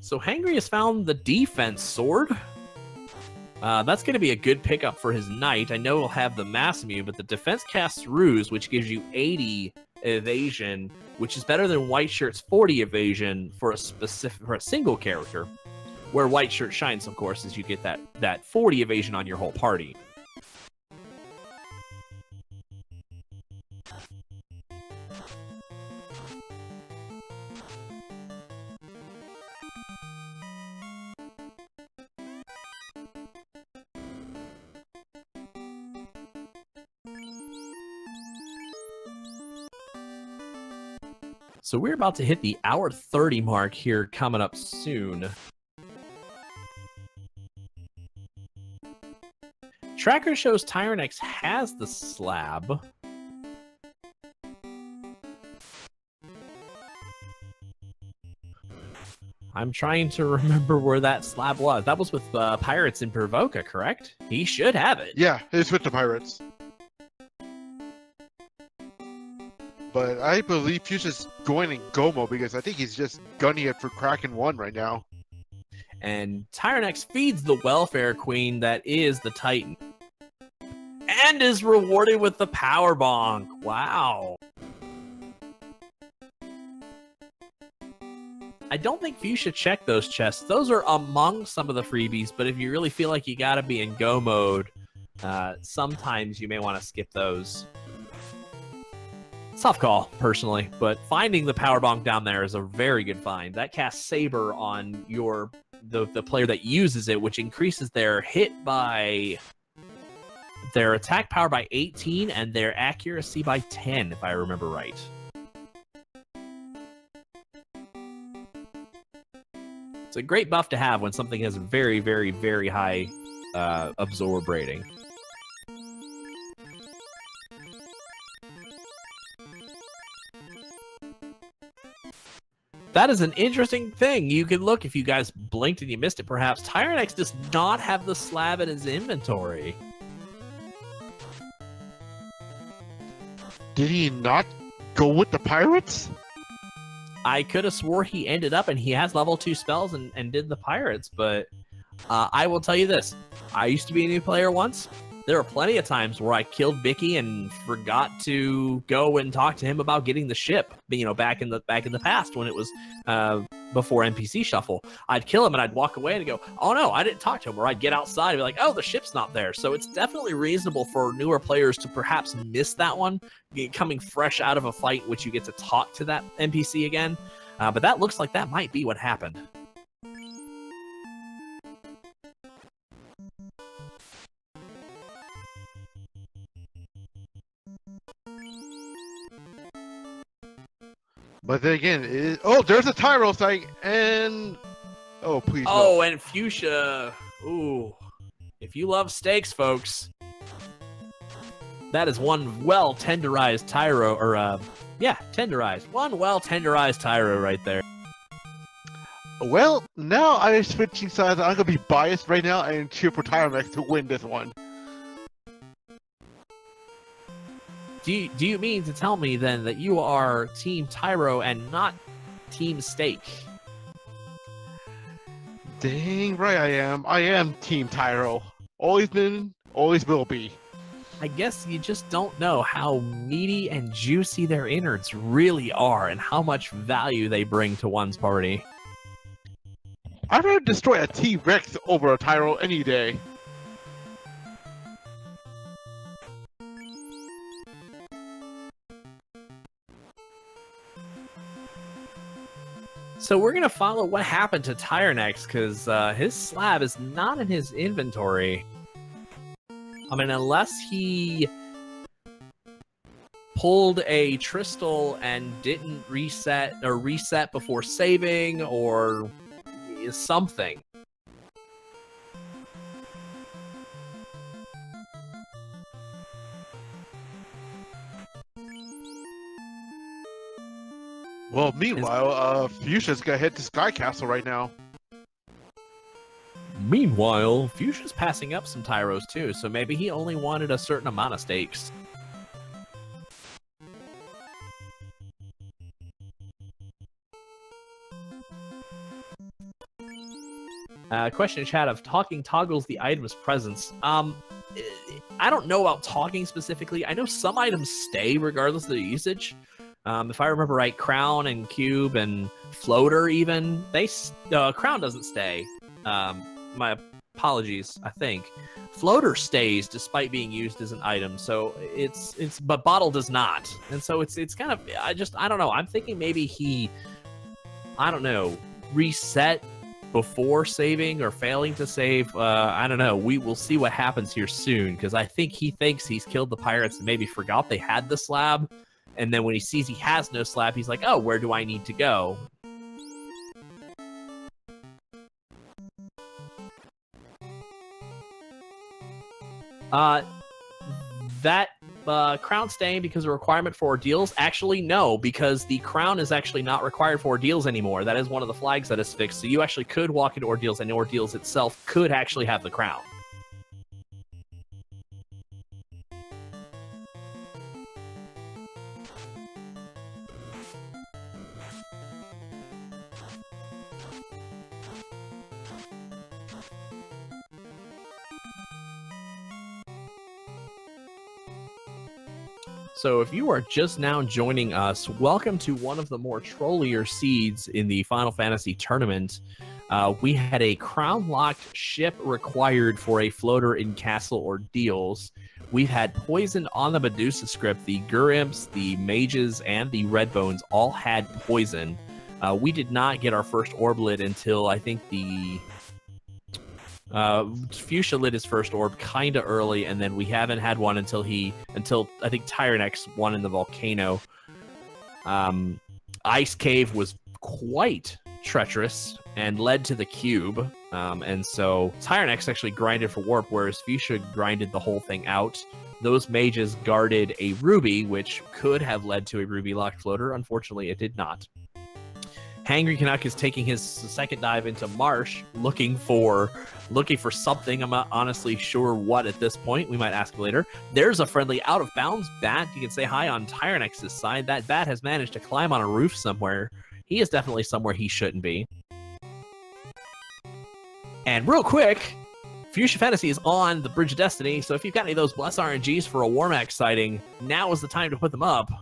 So Hangry has found the defense sword. That's going to be a good pickup for his knight. I know he'll have the mass immune, but the defense casts Ruse, which gives you 80 evasion, which is better than White Shirt's 40 evasion for a single character. Where White Shirt shines, of course, is you get that 40 evasion on your whole party. So we're about to hit the hour 30 mark here coming up soon. Tracker shows Tyrenex has the slab. I'm trying to remember where that slab was. That was with Pirates in Provoca, correct? He should have it. Yeah, it's with the Pirates. But I believe Fuchsia's going in Gomo because I think he's just gunning it for Kraken 1 right now. And Tyrenex feeds the welfare queen that is the Titan. And is rewarded with the power bonk. Wow. I don't think Fuchsia checked those chests. Those are among some of the freebies, but if you really feel like you gotta be in go mode, sometimes you may want to skip those. Tough call, personally, but finding the power bonk down there is a very good find. That casts Saber on the player that uses it, which increases their hit by their attack power by 18 and their accuracy by 10, if I remember right. It's a great buff to have when something has very, very, very high absorb rating. That is an interesting thing. You can look, if you guys blinked and you missed it, perhaps. Tyrenex does not have the slab in his inventory. Did he not go with the pirates? I could have swore he ended up, and he has level 2 spells and did the pirates, but I will tell you this. I used to be a new player once. There were plenty of times where I killed Vicky and forgot to go and talk to him about getting the ship. You know, back in the past when it was before NPC shuffle, I'd kill him and I'd walk away and go, "Oh no, I didn't talk to him." Or I'd get outside and be like, "Oh, the ship's not there." So it's definitely reasonable for newer players to perhaps miss that one, coming fresh out of a fight, in which you get to talk to that NPC again. But that looks like that might be what happened. But then again, oh, there's a Tyro site, and oh, please. Oh, no. and Fuchsia. Ooh, if you love steaks, folks, that is one well tenderized Tyro, or yeah, tenderized. One well tenderized Tyro right there. Well, now I'm switching sides. I'm gonna be biased right now and cheer for Tyrenex to win this one. Do you mean to tell me then that you are Team Tyro and not Team Steak? Dang right I am. I am Team Tyro. Always been, always will be. I guess you just don't know how meaty and juicy their innards really are and how much value they bring to one's party. I'd rather destroy a T-Rex over a Tyro any day. So we're going to follow what happened to Tyrenex, because his slab is not in his inventory. I mean, unless he pulled a Tristal and didn't reset before saving or something. Well, meanwhile, Fuchsia's gonna head to Sky Castle right now. Meanwhile, Fuchsia's passing up some Tyros too, so maybe he only wanted a certain amount of stakes. Question in chat of talking toggles the item's presence. I don't know about talking specifically. I know some items stay regardless of their usage. If I remember right, Crown and Cube and Floater even, Crown doesn't stay. My apologies, I think. Floater stays despite being used as an item, so but Bottle does not. And so it's kind of, I don't know. I'm thinking maybe he, I don't know, reset before saving or failing to save. I don't know. We will see what happens here soon, because I think he thinks he's killed the pirates and maybe forgot they had the slab. And then when he sees he has no slab, he's like, oh, where do I need to go? That crown staying because of requirement for ordeals? Actually, no, because the crown is actually not required for ordeals anymore. That is one of the flags that is fixed. So you actually could walk into ordeals, and ordeals itself could actually have the crown. So if you are just now joining us, welcome to one of the more trollier seeds in the Final Fantasy tournament. We had a crown-locked ship required for a floater in castle ordeals. We've had poison on the Medusa script. The Gurimps, the Mages, and the Redbones all had poison. We did not get our first Orblet until, I think, the... Fuchsia lit his first orb kind of early, and then we haven't had one until I think Tyrenex won in the volcano. Ice Cave was quite treacherous and led to the cube, and so Tyrenex actually grinded for warp, whereas Fuchsia grinded the whole thing out. Those mages guarded a ruby, which could have led to a ruby locked floater. Unfortunately, it did not. Hangry Canuck is taking his second dive into Marsh, looking for something. I'm not honestly sure what at this point. We might ask later. There's a friendly out of bounds bat. You can say hi on Tyrenex's side. That bat has managed to climb on a roof somewhere. He is definitely somewhere he shouldn't be. And real quick, Fuchsia Fantasy is on the Bridge of Destiny, so if you've got any of those Bless RNGs for a Warmax sighting, now is the time to put them up.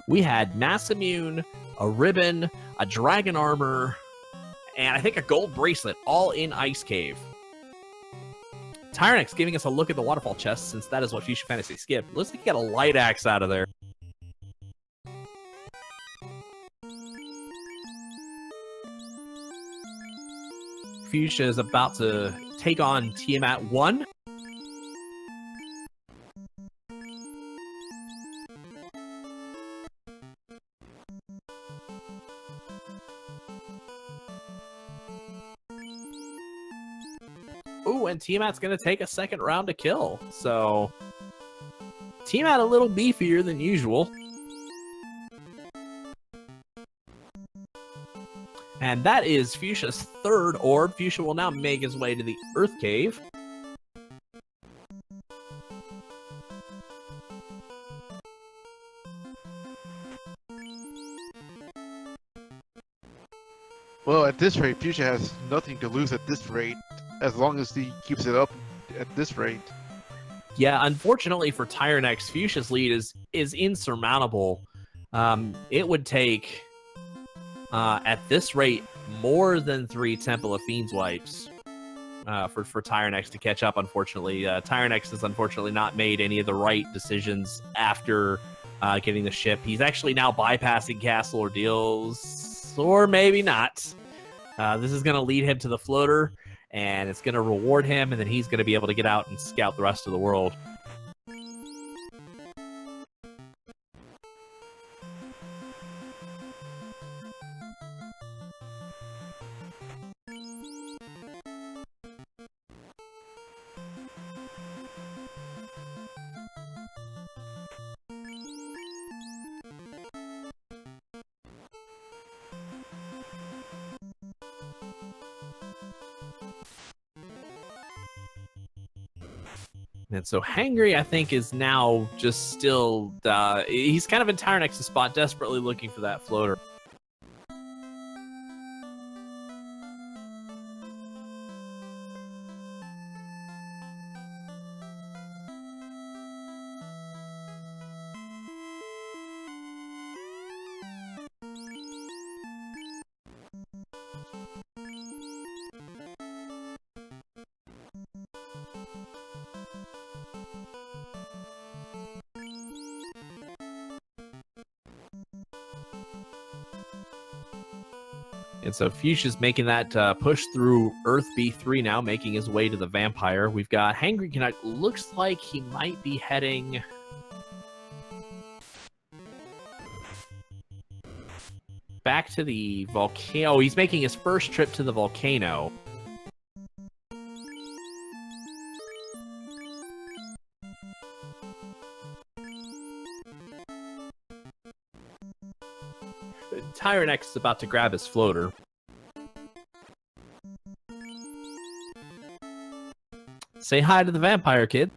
We had Mass Immune, a ribbon, a dragon armor, and I think a gold bracelet, all in Ice Cave. Tyrenex giving us a look at the waterfall chest, since that is what Fuchsia Fantasy skipped. Looks like he got a light axe out of there. Fuchsia is about to take on Tiamat 1. Ooh, and Tiamat's going to take a second round to kill. So, Tiamat a little beefier than usual. And that is Fuchsia's third orb. Fuchsia will now make his way to the Earth Cave. Well, at this rate, Fuchsia has nothing to lose at this rate, as long as he keeps it up at this rate. Yeah, unfortunately for Tyrenex, Fuchsia's lead is insurmountable. It would take, at this rate, more than 3 Temple of Fiends wipes for Tyrenex to catch up, unfortunately. Tyrenex has unfortunately not made any of the right decisions after getting the ship. He's actually now bypassing Castle Ordeals, or maybe not. This is going to lead him to the floater, and it's going to reward him, and then he's going to be able to get out and scout the rest of the world. And so Hangry, I think, is now just still... he's kind of in Tyrenex's spot, desperately looking for that floater. And so Fuchsia's making that push through Earth B3 now, making his way to the Vampire. We've got Hangry Canuck. Looks like he might be heading... back to the volcano. Oh, he's making his first trip to the volcano. Tyrenex is about to grab his floater. Say hi to the Vampire Kid.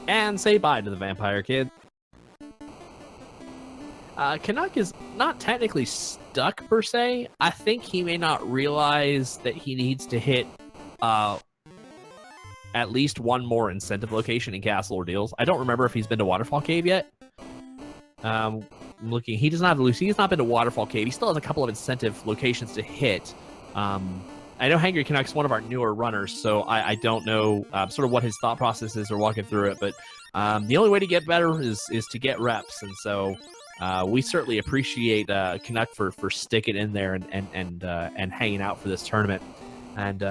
And say bye to the Vampire Kid. Canuck is not technically stuck, per se. I think he may not realize that he needs to hit at least one more incentive location in Castle Ordeals. I don't remember if he's been to Waterfall Cave yet. Looking, he does not have he's not been to Waterfall Cave. He still has a couple of incentive locations to hit. I know Hangry Canuck's one of our newer runners, so I don't know sort of what his thought process is or walking through it, but the only way to get better is to get reps, and so we certainly appreciate Canuck for sticking in there and hanging out for this tournament. And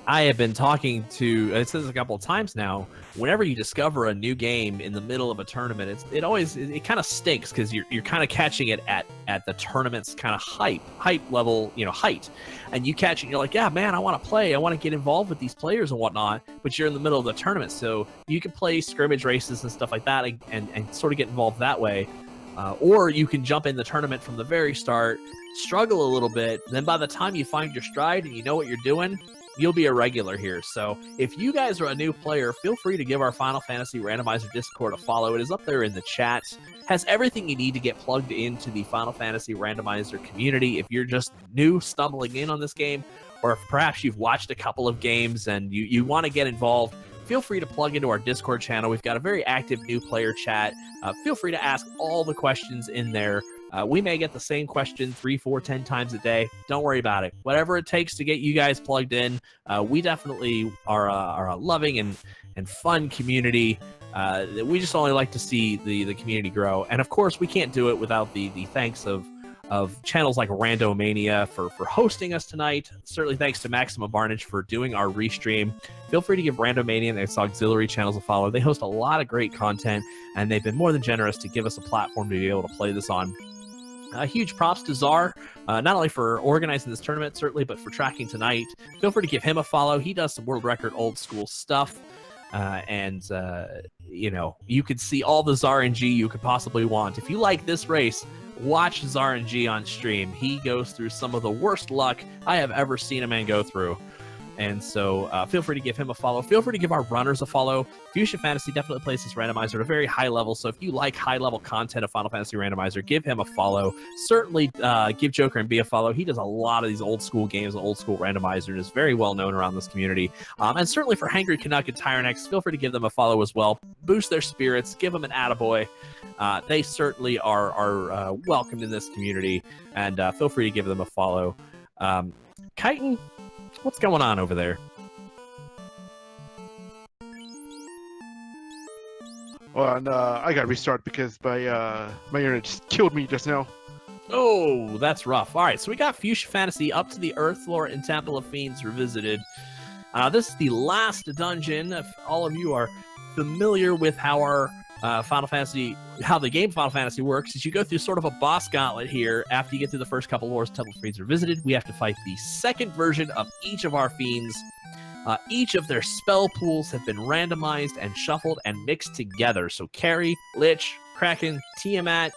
I have been talking to, it says a couple of times now, whenever you discover a new game in the middle of a tournament, it kind of stinks because you're kind of catching it at the tournament's kind of hype level, height, and you catch it and you're like, yeah, man, I want to play, I want to get involved with these players and whatnot, but you're in the middle of the tournament, so you can play scrimmage races and stuff like that and sort of get involved that way. Or you can jump in the tournament from the very start, struggle a little bit, then by the time you find your stride and you know what you're doing, you'll be a regular here. So if you guys are a new player, feel free to give our Final Fantasy Randomizer Discord a follow. It is up there in the chat. Has everything you need to get plugged into the Final Fantasy Randomizer community. If you're just new, stumbling in on this game, or if perhaps you've watched a couple of games and you want to get involved, feel free to plug into our Discord channel. We've got a very active new player chat. Feel free to ask all the questions in there. We may get the same question 3, 4, 10 times a day. Don't worry about it. Whatever it takes to get you guys plugged in. We definitely are a loving and fun community. We just only like to see the community grow. And of course, we can't do it without the thanks of channels like Randomania for hosting us tonight. Certainly thanks to Maximum Barnage for doing our restream. Feel free to give Randomania and its auxiliary channels a follow. They host a lot of great content, and they've been more than generous to give us a platform to be able to play this on. Huge props to Czar, not only for organizing this tournament, certainly, but for tracking tonight. Feel free to give him a follow. He does some world record old school stuff. You could see all the ZaRNG you could possibly want. If you like this race, watch ZaRNG on stream. He goes through some of the worst luck I have ever seen a man go through. And so feel free to give him a follow. Feel free to give our runners a follow. Fuchsia Fantasy definitely plays this randomizer at a very high level. So if you like high-level content of Final Fantasy Randomizer, give him a follow. Certainly give jokerMB a follow. He does a lot of these old-school games, old-school randomizer, and is very well-known around this community. And certainly for theangrycanuck and Tyrenex, feel free to give them a follow as well. Boost their spirits. Give them an attaboy. They certainly are welcomed in this community. And feel free to give them a follow. Chitin, what's going on over there? Well, and, I got restart because my internet just killed me just now. Oh, that's rough. All right, so we got Fuchsia Fantasy up to the Earth Lore and Temple of Fiends Revisited. This is the last dungeon. If all of you are familiar with how our how the game Final Fantasy works, is you go through sort of a boss gauntlet here. After you get through the first couple of Lores, Temple of Fiends Revisited, we have to fight the second version of each of our fiends. Each of their spell pools have been randomized and shuffled and mixed together. So Carrie, Lich, Kraken, Tiamat,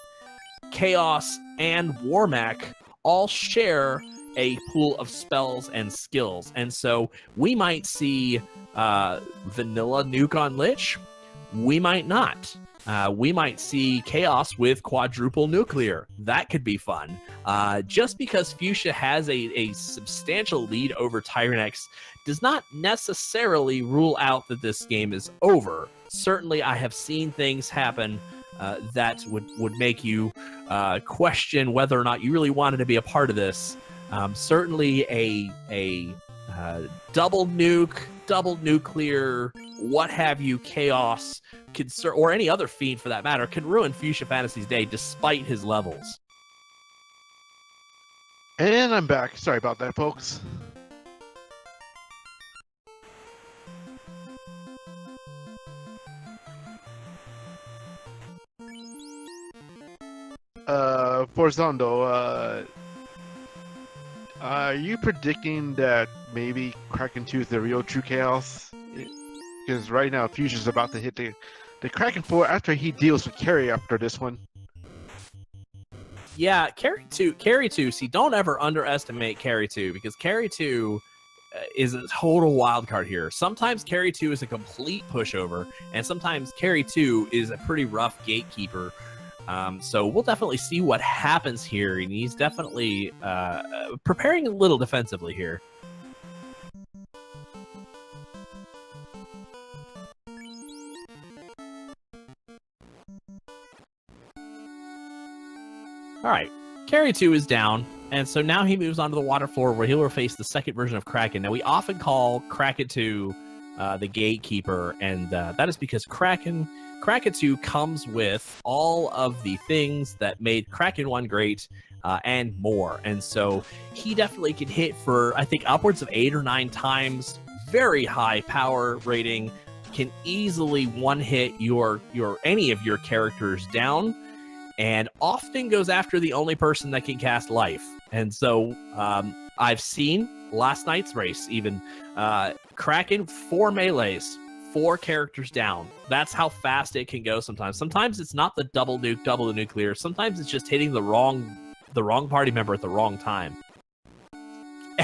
Chaos, and Warmack all share a pool of spells and skills. And so we might see vanilla nuke on Lich. We might not. We might see Chaos with quadruple nuclear. That could be fun. Just because Fuchsia has a substantial lead over Tyrenex does not necessarily rule out that this game is over. Certainly, I have seen things happen that would make you question whether or not you really wanted to be a part of this. Certainly, a double nuke, double nuclear, what have you, Chaos, or any other fiend for that matter, can ruin Fuchsia Fantasy's day despite his levels. And I'm back. Sorry about that, folks. Forzando, are you predicting that maybe Kraken 2 is the real true Chaos? Because right now, Fuchsia's about to hit the Kraken 4 after he deals with Carrie after this one. Yeah, Carrie 2, see, don't ever underestimate Carrie 2, because Carrie 2 is a total wild card here. Sometimes Carrie 2 is a complete pushover, and sometimes Carrie 2 is a pretty rough gatekeeper. So we'll definitely see what happens here, and he's definitely preparing a little defensively here. All right, Carrie 2 is down, and so now he moves onto the water floor where he'll face the second version of Kraken. Now, we often call Kraken 2 the gatekeeper, and that is because Kraken 2 comes with all of the things that made Kraken 1 great and more. And so he definitely can hit for, I think, upwards of 8 or 9 times, very high power rating, can easily one-hit any of your characters down. and often goes after the only person that can cast life. And so I've seen last night's race even Kraken 4 melees, 4 characters down. That's how fast it can go sometimes. Sometimes it's not the double the nuclear. Sometimes it's just hitting the wrong party member at the wrong time.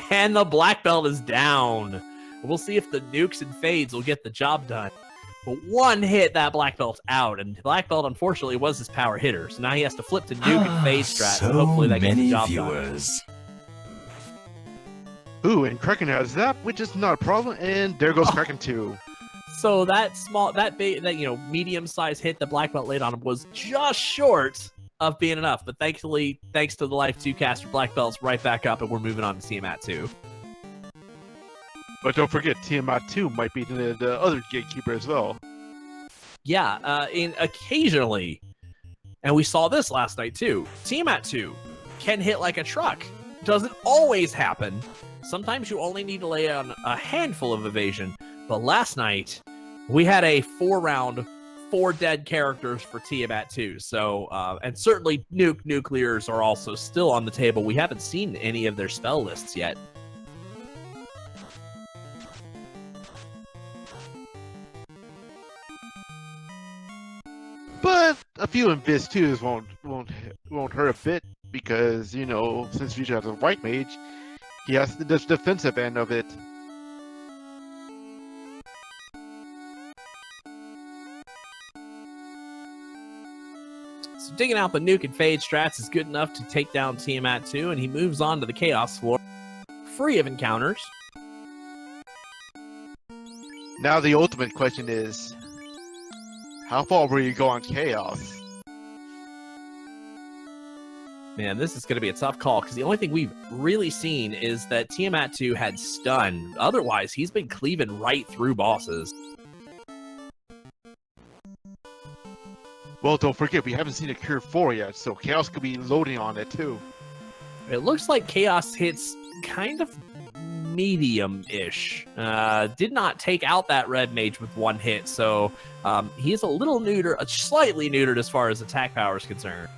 And the black belt is down. We'll see if the nukes and fades will get the job done. But one hit, that black belt's out, and black belt unfortunately was his power hitter. So now he has to flip to nuke and fade strat, and hopefully that gets the job done. Ooh, and Kraken has that, which is not a problem. And there goes Kraken 2. So that medium-sized hit that black belt laid on him was just short of being enough. But thankfully, thanks to the Life 2 caster, black belt's right back up, and we're moving on to Tiamat 2. But don't forget, Tiamat 2 might be the other gatekeeper as well. Yeah, occasionally, and we saw this last night too, Tiamat 2 can hit like a truck. Doesn't always happen. Sometimes you only need to lay on a handful of evasion. But last night, we had a 4-round, 4 dead characters for Tiamat 2. So, and certainly nuclears are also still on the table. We haven't seen any of their spell lists yet. But a few Invis 2s won't hurt a bit because, you know, since Fuchsia has a white mage, he has the defensive end of it. So digging out the nuke and fade strats is good enough to take down Tiamat 2, and he moves on to the Chaos floor, free of encounters. Now the ultimate question is, how far will you go on Chaos? Man, this is going to be a tough call, because the only thing we've really seen is that Tiamat 2 had stun. Otherwise, he's been cleaving right through bosses. Well, don't forget, we haven't seen a Cure 4 yet, so Chaos could be loading on it too. It looks like Chaos hits kind of medium-ish. Did not take out that red mage with 1 hit, so he's a little neutered, slightly neutered as far as attack power is concerned.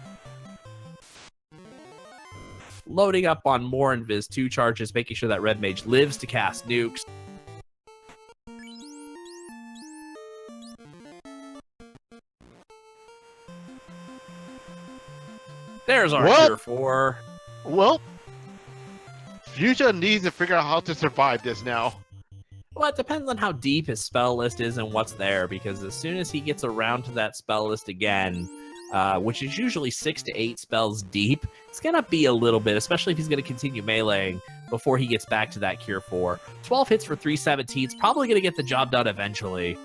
Loading up on more Invis 2 charges, making sure that red mage lives to cast nukes. There's our Cure 4. Well, Fuchsia needs to figure out how to survive this now. Well, it depends on how deep his spell list is and what's there, because as soon as he gets around to that spell list again, which is usually 6 to 8 spells deep, it's going to be a little bit, especially if he's going to continue meleeing before he gets back to that Cure 4. 12 hits for 317, it's probably going to get the job done eventually.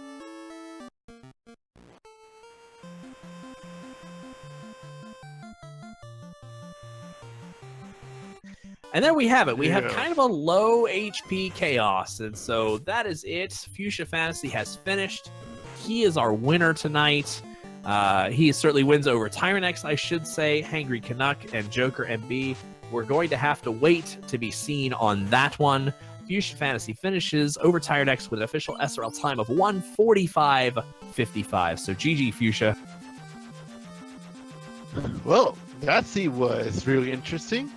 And there we have it. We have kind of a low HP Chaos. And so that is it. Fuchsia Fantasy has finished. He is our winner tonight. He certainly wins over Tyrenex, I should say, theangrycanuck, and thejokerMB. We're going to have to wait to be seen on that one. Fuchsia Fantasy finishes over Tyrenex with an official SRL time of 1:45.55. So GG, Fuchsia. Well, that scene was really interesting.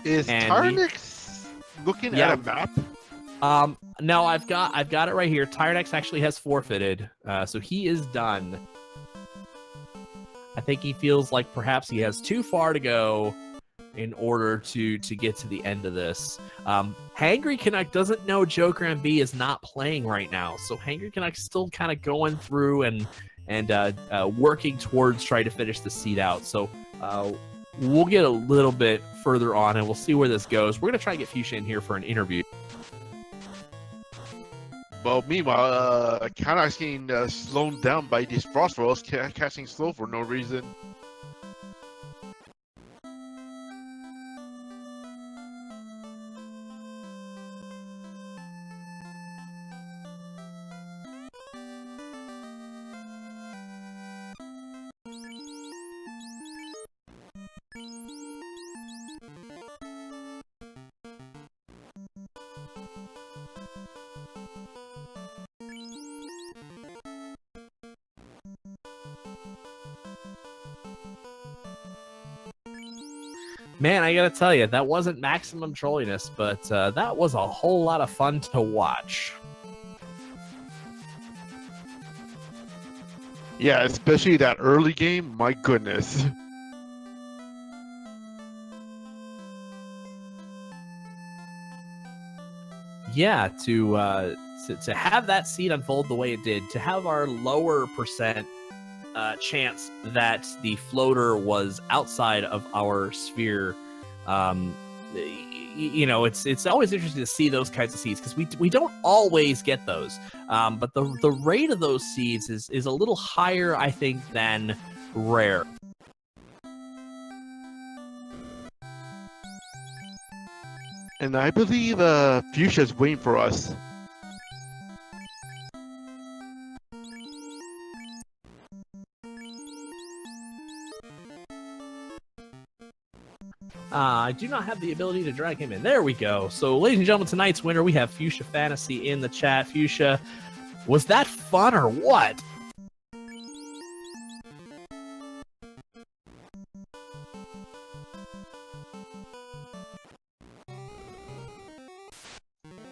Is Tyrenex looking at a map? No, I've got it right here. Tyrenex actually has forfeited, so he is done. I think he feels like perhaps he has too far to go in order to get to the end of this. theangrycanuck doesn't know thejokerMB is not playing right now, so theangrycanuck's still kind of going through and working towards trying to finish the seed out. So we'll get a little bit further on, and we'll see where this goes. We're going to try to get Fuchsia in here for an interview. Well, meanwhile, Canuck's getting slowed down by these frost rolls, casting slow for no reason. Man, I gotta tell you, that wasn't maximum trolliness, but that was a whole lot of fun to watch. Yeah, especially that early game. My goodness. Yeah, to have that seed unfold the way it did, to have our lower percent chance that the floater was outside of our sphere, you know, it's always interesting to see those kinds of seeds because we don't always get those, but the rate of those seeds is a little higher, I think, than rare. And I believe Fuchsia's waiting for us. I do not have the ability to drag him in. There we go. So, ladies and gentlemen, tonight's winner, we have Fuchsia Fantasy in the chat. Fuchsia, was that fun or what?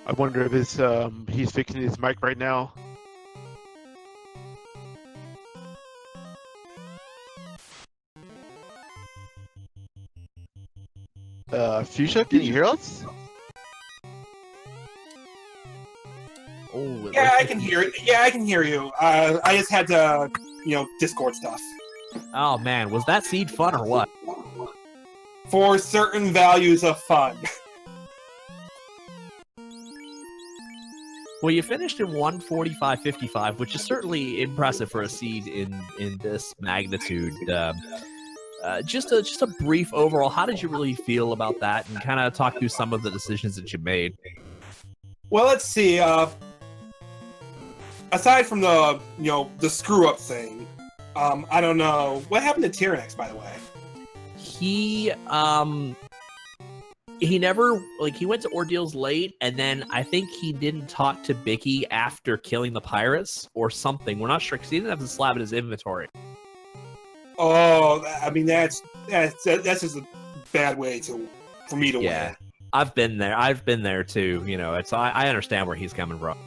I wonder if it's he's fixing his mic right now. Fuchsia, can you hear us? Oh, yeah, I can hear it. Yeah, I can hear you. I just had to, you know, Discord stuff. Oh man, was that seed fun or what? For certain values of fun. Well, you finished in 145.55, which is certainly impressive for a seed in this magnitude. Just a brief overall, how did you really feel about that, and kind of talk through some of the decisions that you made? Well, let's see. Aside from the, you know, the screw up thing, I don't know what happened to Tyrenex, by the way. He never, like, he went to Ordeals late, and then I think he didn't talk to Bicky after killing the pirates or something. We're not sure because he didn't have the slab in his inventory. Oh, I mean that's just a bad way for me to win. I've been there too. You know, I understand where he's coming from.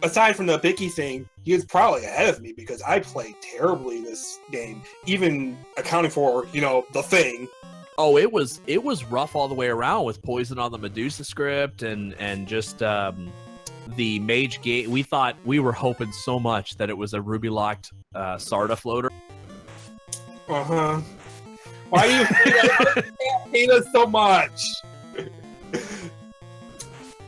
Aside from the Bicky thing, he was probably ahead of me because I played terribly this game, even accounting for, you know, the thing. Oh, it was rough all the way around with poison on the Medusa script and just the mage game. We were hoping so much that it was a ruby locked Sarda floater. Uh-huh. Why do you hate us so much?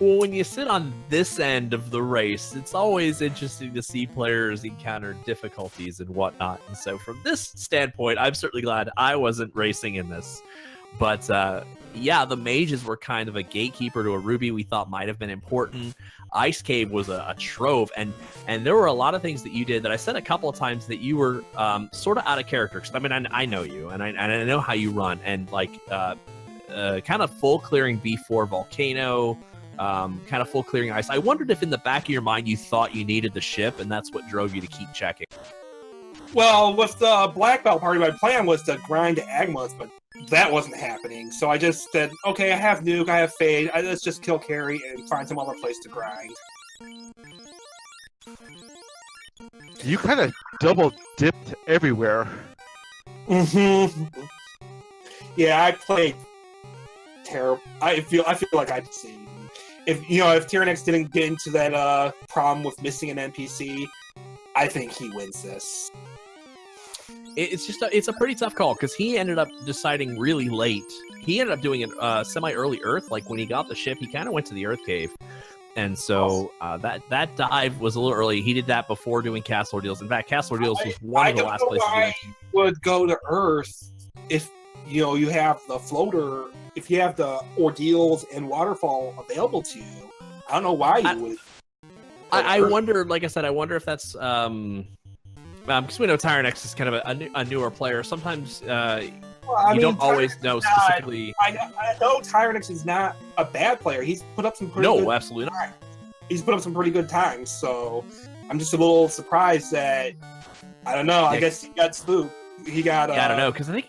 Well, when you sit on this end of the race, it's always interesting to see players encounter difficulties and whatnot. And so from this standpoint, I'm certainly glad I wasn't racing in this. But yeah, the mages were kind of a gatekeeper to a ruby we thought might have been important. Ice Cave was a trove, and there were a lot of things that you did that I said a couple of times that you were sort of out of character. Because I mean, I know you, and I know how you run, and like kind of full clearing B4 volcano. Kind of full clearing ice. I wondered if in the back of your mind you thought you needed the ship, and that's what drove you to keep checking. Well, with the Black Belt party, my plan was to grind to Agmas, but that wasn't happening. So I just said, okay, I have Nuke, I have Fade, let's just kill Carry and find some other place to grind. You kind of double dipped everywhere. Mm-hmm. Yeah, I played terrible. I feel like I'd seen. If Tyrenex didn't get into that problem with missing an NPC, I think he wins this. It's a pretty tough call because he ended up deciding really late. He ended up doing a semi-early Earth. Like when he got the ship, he kind of went to the Earth Cave, and so that dive was a little early. He did that before doing Castle Ordeals. In fact, Castle Ordeals was one of the last places. I would go to Earth if you have the floater. If you have the Ordeals and Waterfall available to you, I don't know why you would. I wonder, like I said, I wonder if that's because we know Tyrenex is kind of a newer player. Sometimes you don't always know specifically. I know Tyrenex is not a bad player. He's put up some pretty good absolutely times. He's put up some pretty good times. So I'm just a little surprised that I don't know. I guess he got spooked. He got. Yeah, I don't know because I think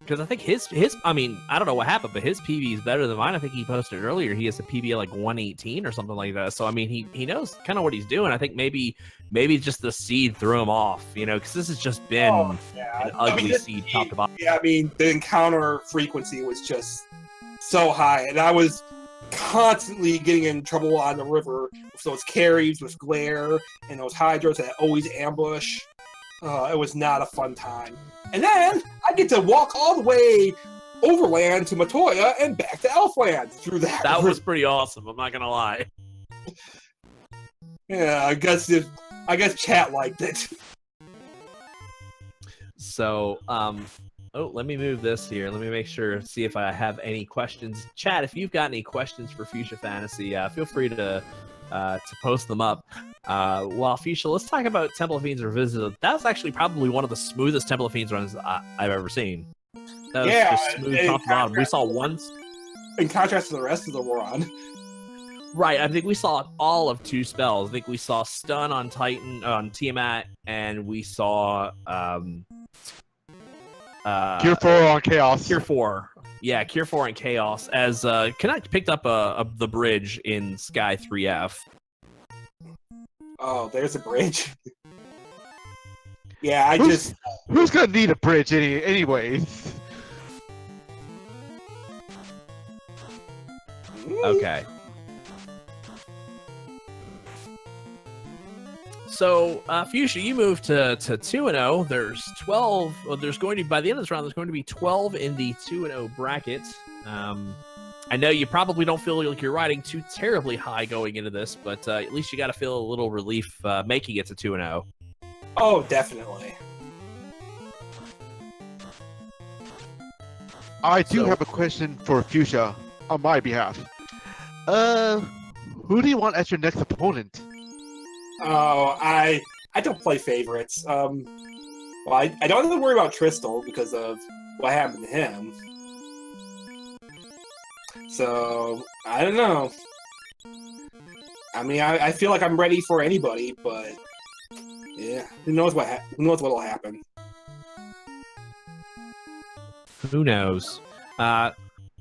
Because I think his I mean, I don't know what happened, but his PB is better than mine. I think he posted earlier he has a PB of like 118 or something like that. So I mean, he knows kind of what he's doing. I think maybe just the seed threw him off, you know, because this has just been an ugly seed top to bottom. Yeah, I mean, the encounter frequency was just so high, and I was constantly getting in trouble on the river with those carries, with glare, and those hydras that always ambush. It was not a fun time. And then I get to walk all the way overland to Matoya and back to Elfland through that. That was pretty awesome. I'm not gonna lie. Yeah, I guess chat liked it. So, let me move this here. Let me make sure, see if I have any questions. Chat, if you've got any questions for Fuchsia Fantasy, feel free to post them up. Well, Fuchsia, let's talk about Temple of Fiends Revisited. That was actually probably one of the smoothest Temple of Fiends runs I've ever seen. That was just smooth top to bottom. We saw once. In contrast to the rest of the run. Right, I think we saw all of 2 spells. I think we saw Stun on Tiamat, and we saw Cure 4 on Chaos. Cure 4. Yeah, Cure 4 and Chaos, as Canuck picked up the bridge in Sky 3F. Oh, there's a bridge. Yeah, Who's gonna need a bridge anyways? Okay. So, Fuchsia, you moved to 2-0. There's 12. Well, there's going to be, by the end of this round, there's going to be 12 in the 2-0 bracket. I know you probably don't feel like you're riding too terribly high going into this, but at least you got to feel a little relief making it to 2-0. Oh, definitely. I do have a question for Fuchsia on my behalf. Who do you want as your next opponent? Oh, I don't play favorites. Well, I don't have to worry about Tristal because of what happened to him. So, I don't know. I mean, I feel like I'm ready for anybody, but yeah, who knows what'll happen. Who knows?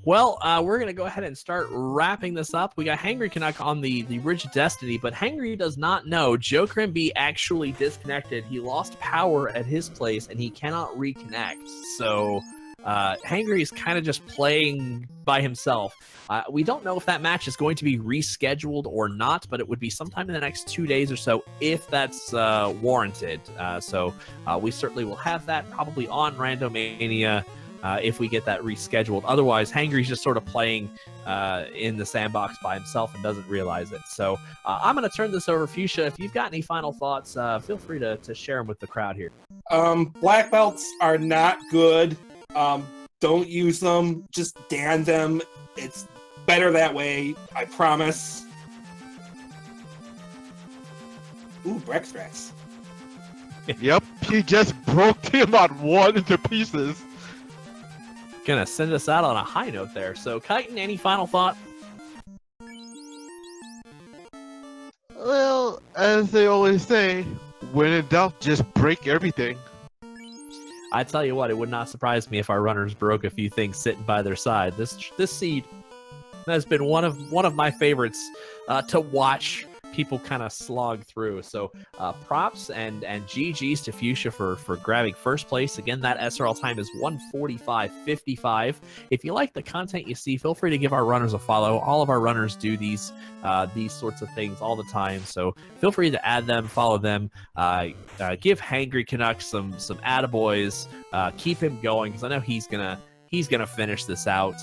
Well, we're going to go ahead and start wrapping this up. We got Hangry Canuck on the Bridge of Destiny, but Hangry does not know thejokerMB actually disconnected. He lost power at his place, and he cannot reconnect. So, Hangry is kind of just playing by himself. We don't know if that match is going to be rescheduled or not, but it would be sometime in the next 2 days or so if that's warranted. So we certainly will have that probably on Randomania if we get that rescheduled. Otherwise, Hangry's just sort of playing in the sandbox by himself and doesn't realize it. So I'm going to turn this over. Fuchsia, if you've got any final thoughts, feel free to share them with the crowd here. Black belts are not good. Don't use them. Just ban them. It's better that way. I promise. Ooh, Brextrax. Yep, he just broke Tiamat 1 into pieces. Gonna send us out on a high note there. So, Chitin, any final thought? Well, as they always say, when in doubt, just break everything. I tell you what, it would not surprise me if our runners broke a few things sitting by their side. This seed has been one of my favorites to watch people kind of slog through. So props and GG's to Fuchsia for grabbing first place. Again, that SRL time is 1:45.55. If you like the content you see, feel free to give our runners a follow. All of our runners do these sorts of things all the time, so feel free to add them, follow them, give Hangry Canuck some attaboys, keep him going, because I know he's gonna finish this out.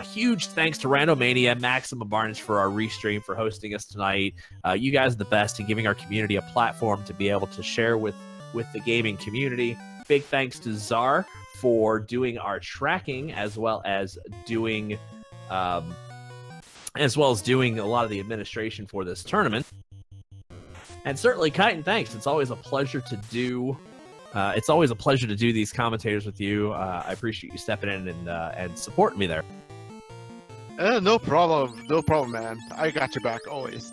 Huge thanks to Randomania, Maximum Barnes for our restream, for hosting us tonight. You guys are the best in giving our community a platform to be able to share with the gaming community. Big thanks to Czar for doing our tracking, as well as doing a lot of the administration for this tournament. And certainly, Chitin, thanks. It's always a pleasure to do. These commentators with you. I appreciate you stepping in and supporting me there. No problem, man. I got your back always.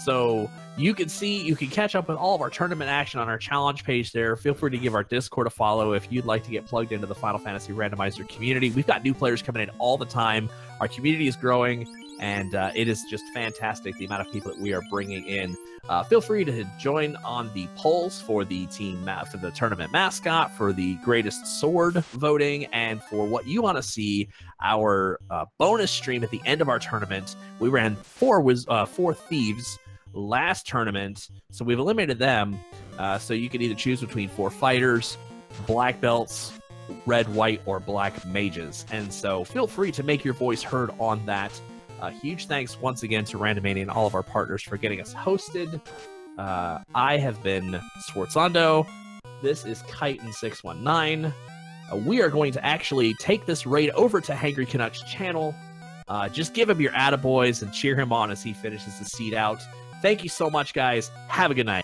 So you can catch up with all of our tournament action on our challenge page there. Feel free to give our Discord a follow if you'd like to get plugged into the Final Fantasy Randomizer community. We've got new players coming in all the time. Our community is growing, and it is just fantastic, the amount of people that we are bringing in. Feel free to join on the polls for the for the tournament mascot, for the greatest sword voting, and for what you want to see our bonus stream at the end of our tournament. We ran four thieves last tournament, so we've eliminated them. So you can either choose between 4 fighters, black belts, red, white, or black mages. And so feel free to make your voice heard on that. Huge thanks once again to Randomania and all of our partners for getting us hosted. I have been Swartzando. This is Chitin619. We are going to actually take this raid over to Hangry Canuck's channel. Just give him your attaboys and cheer him on as he finishes the seed out. Thank you so much, guys. Have a good night.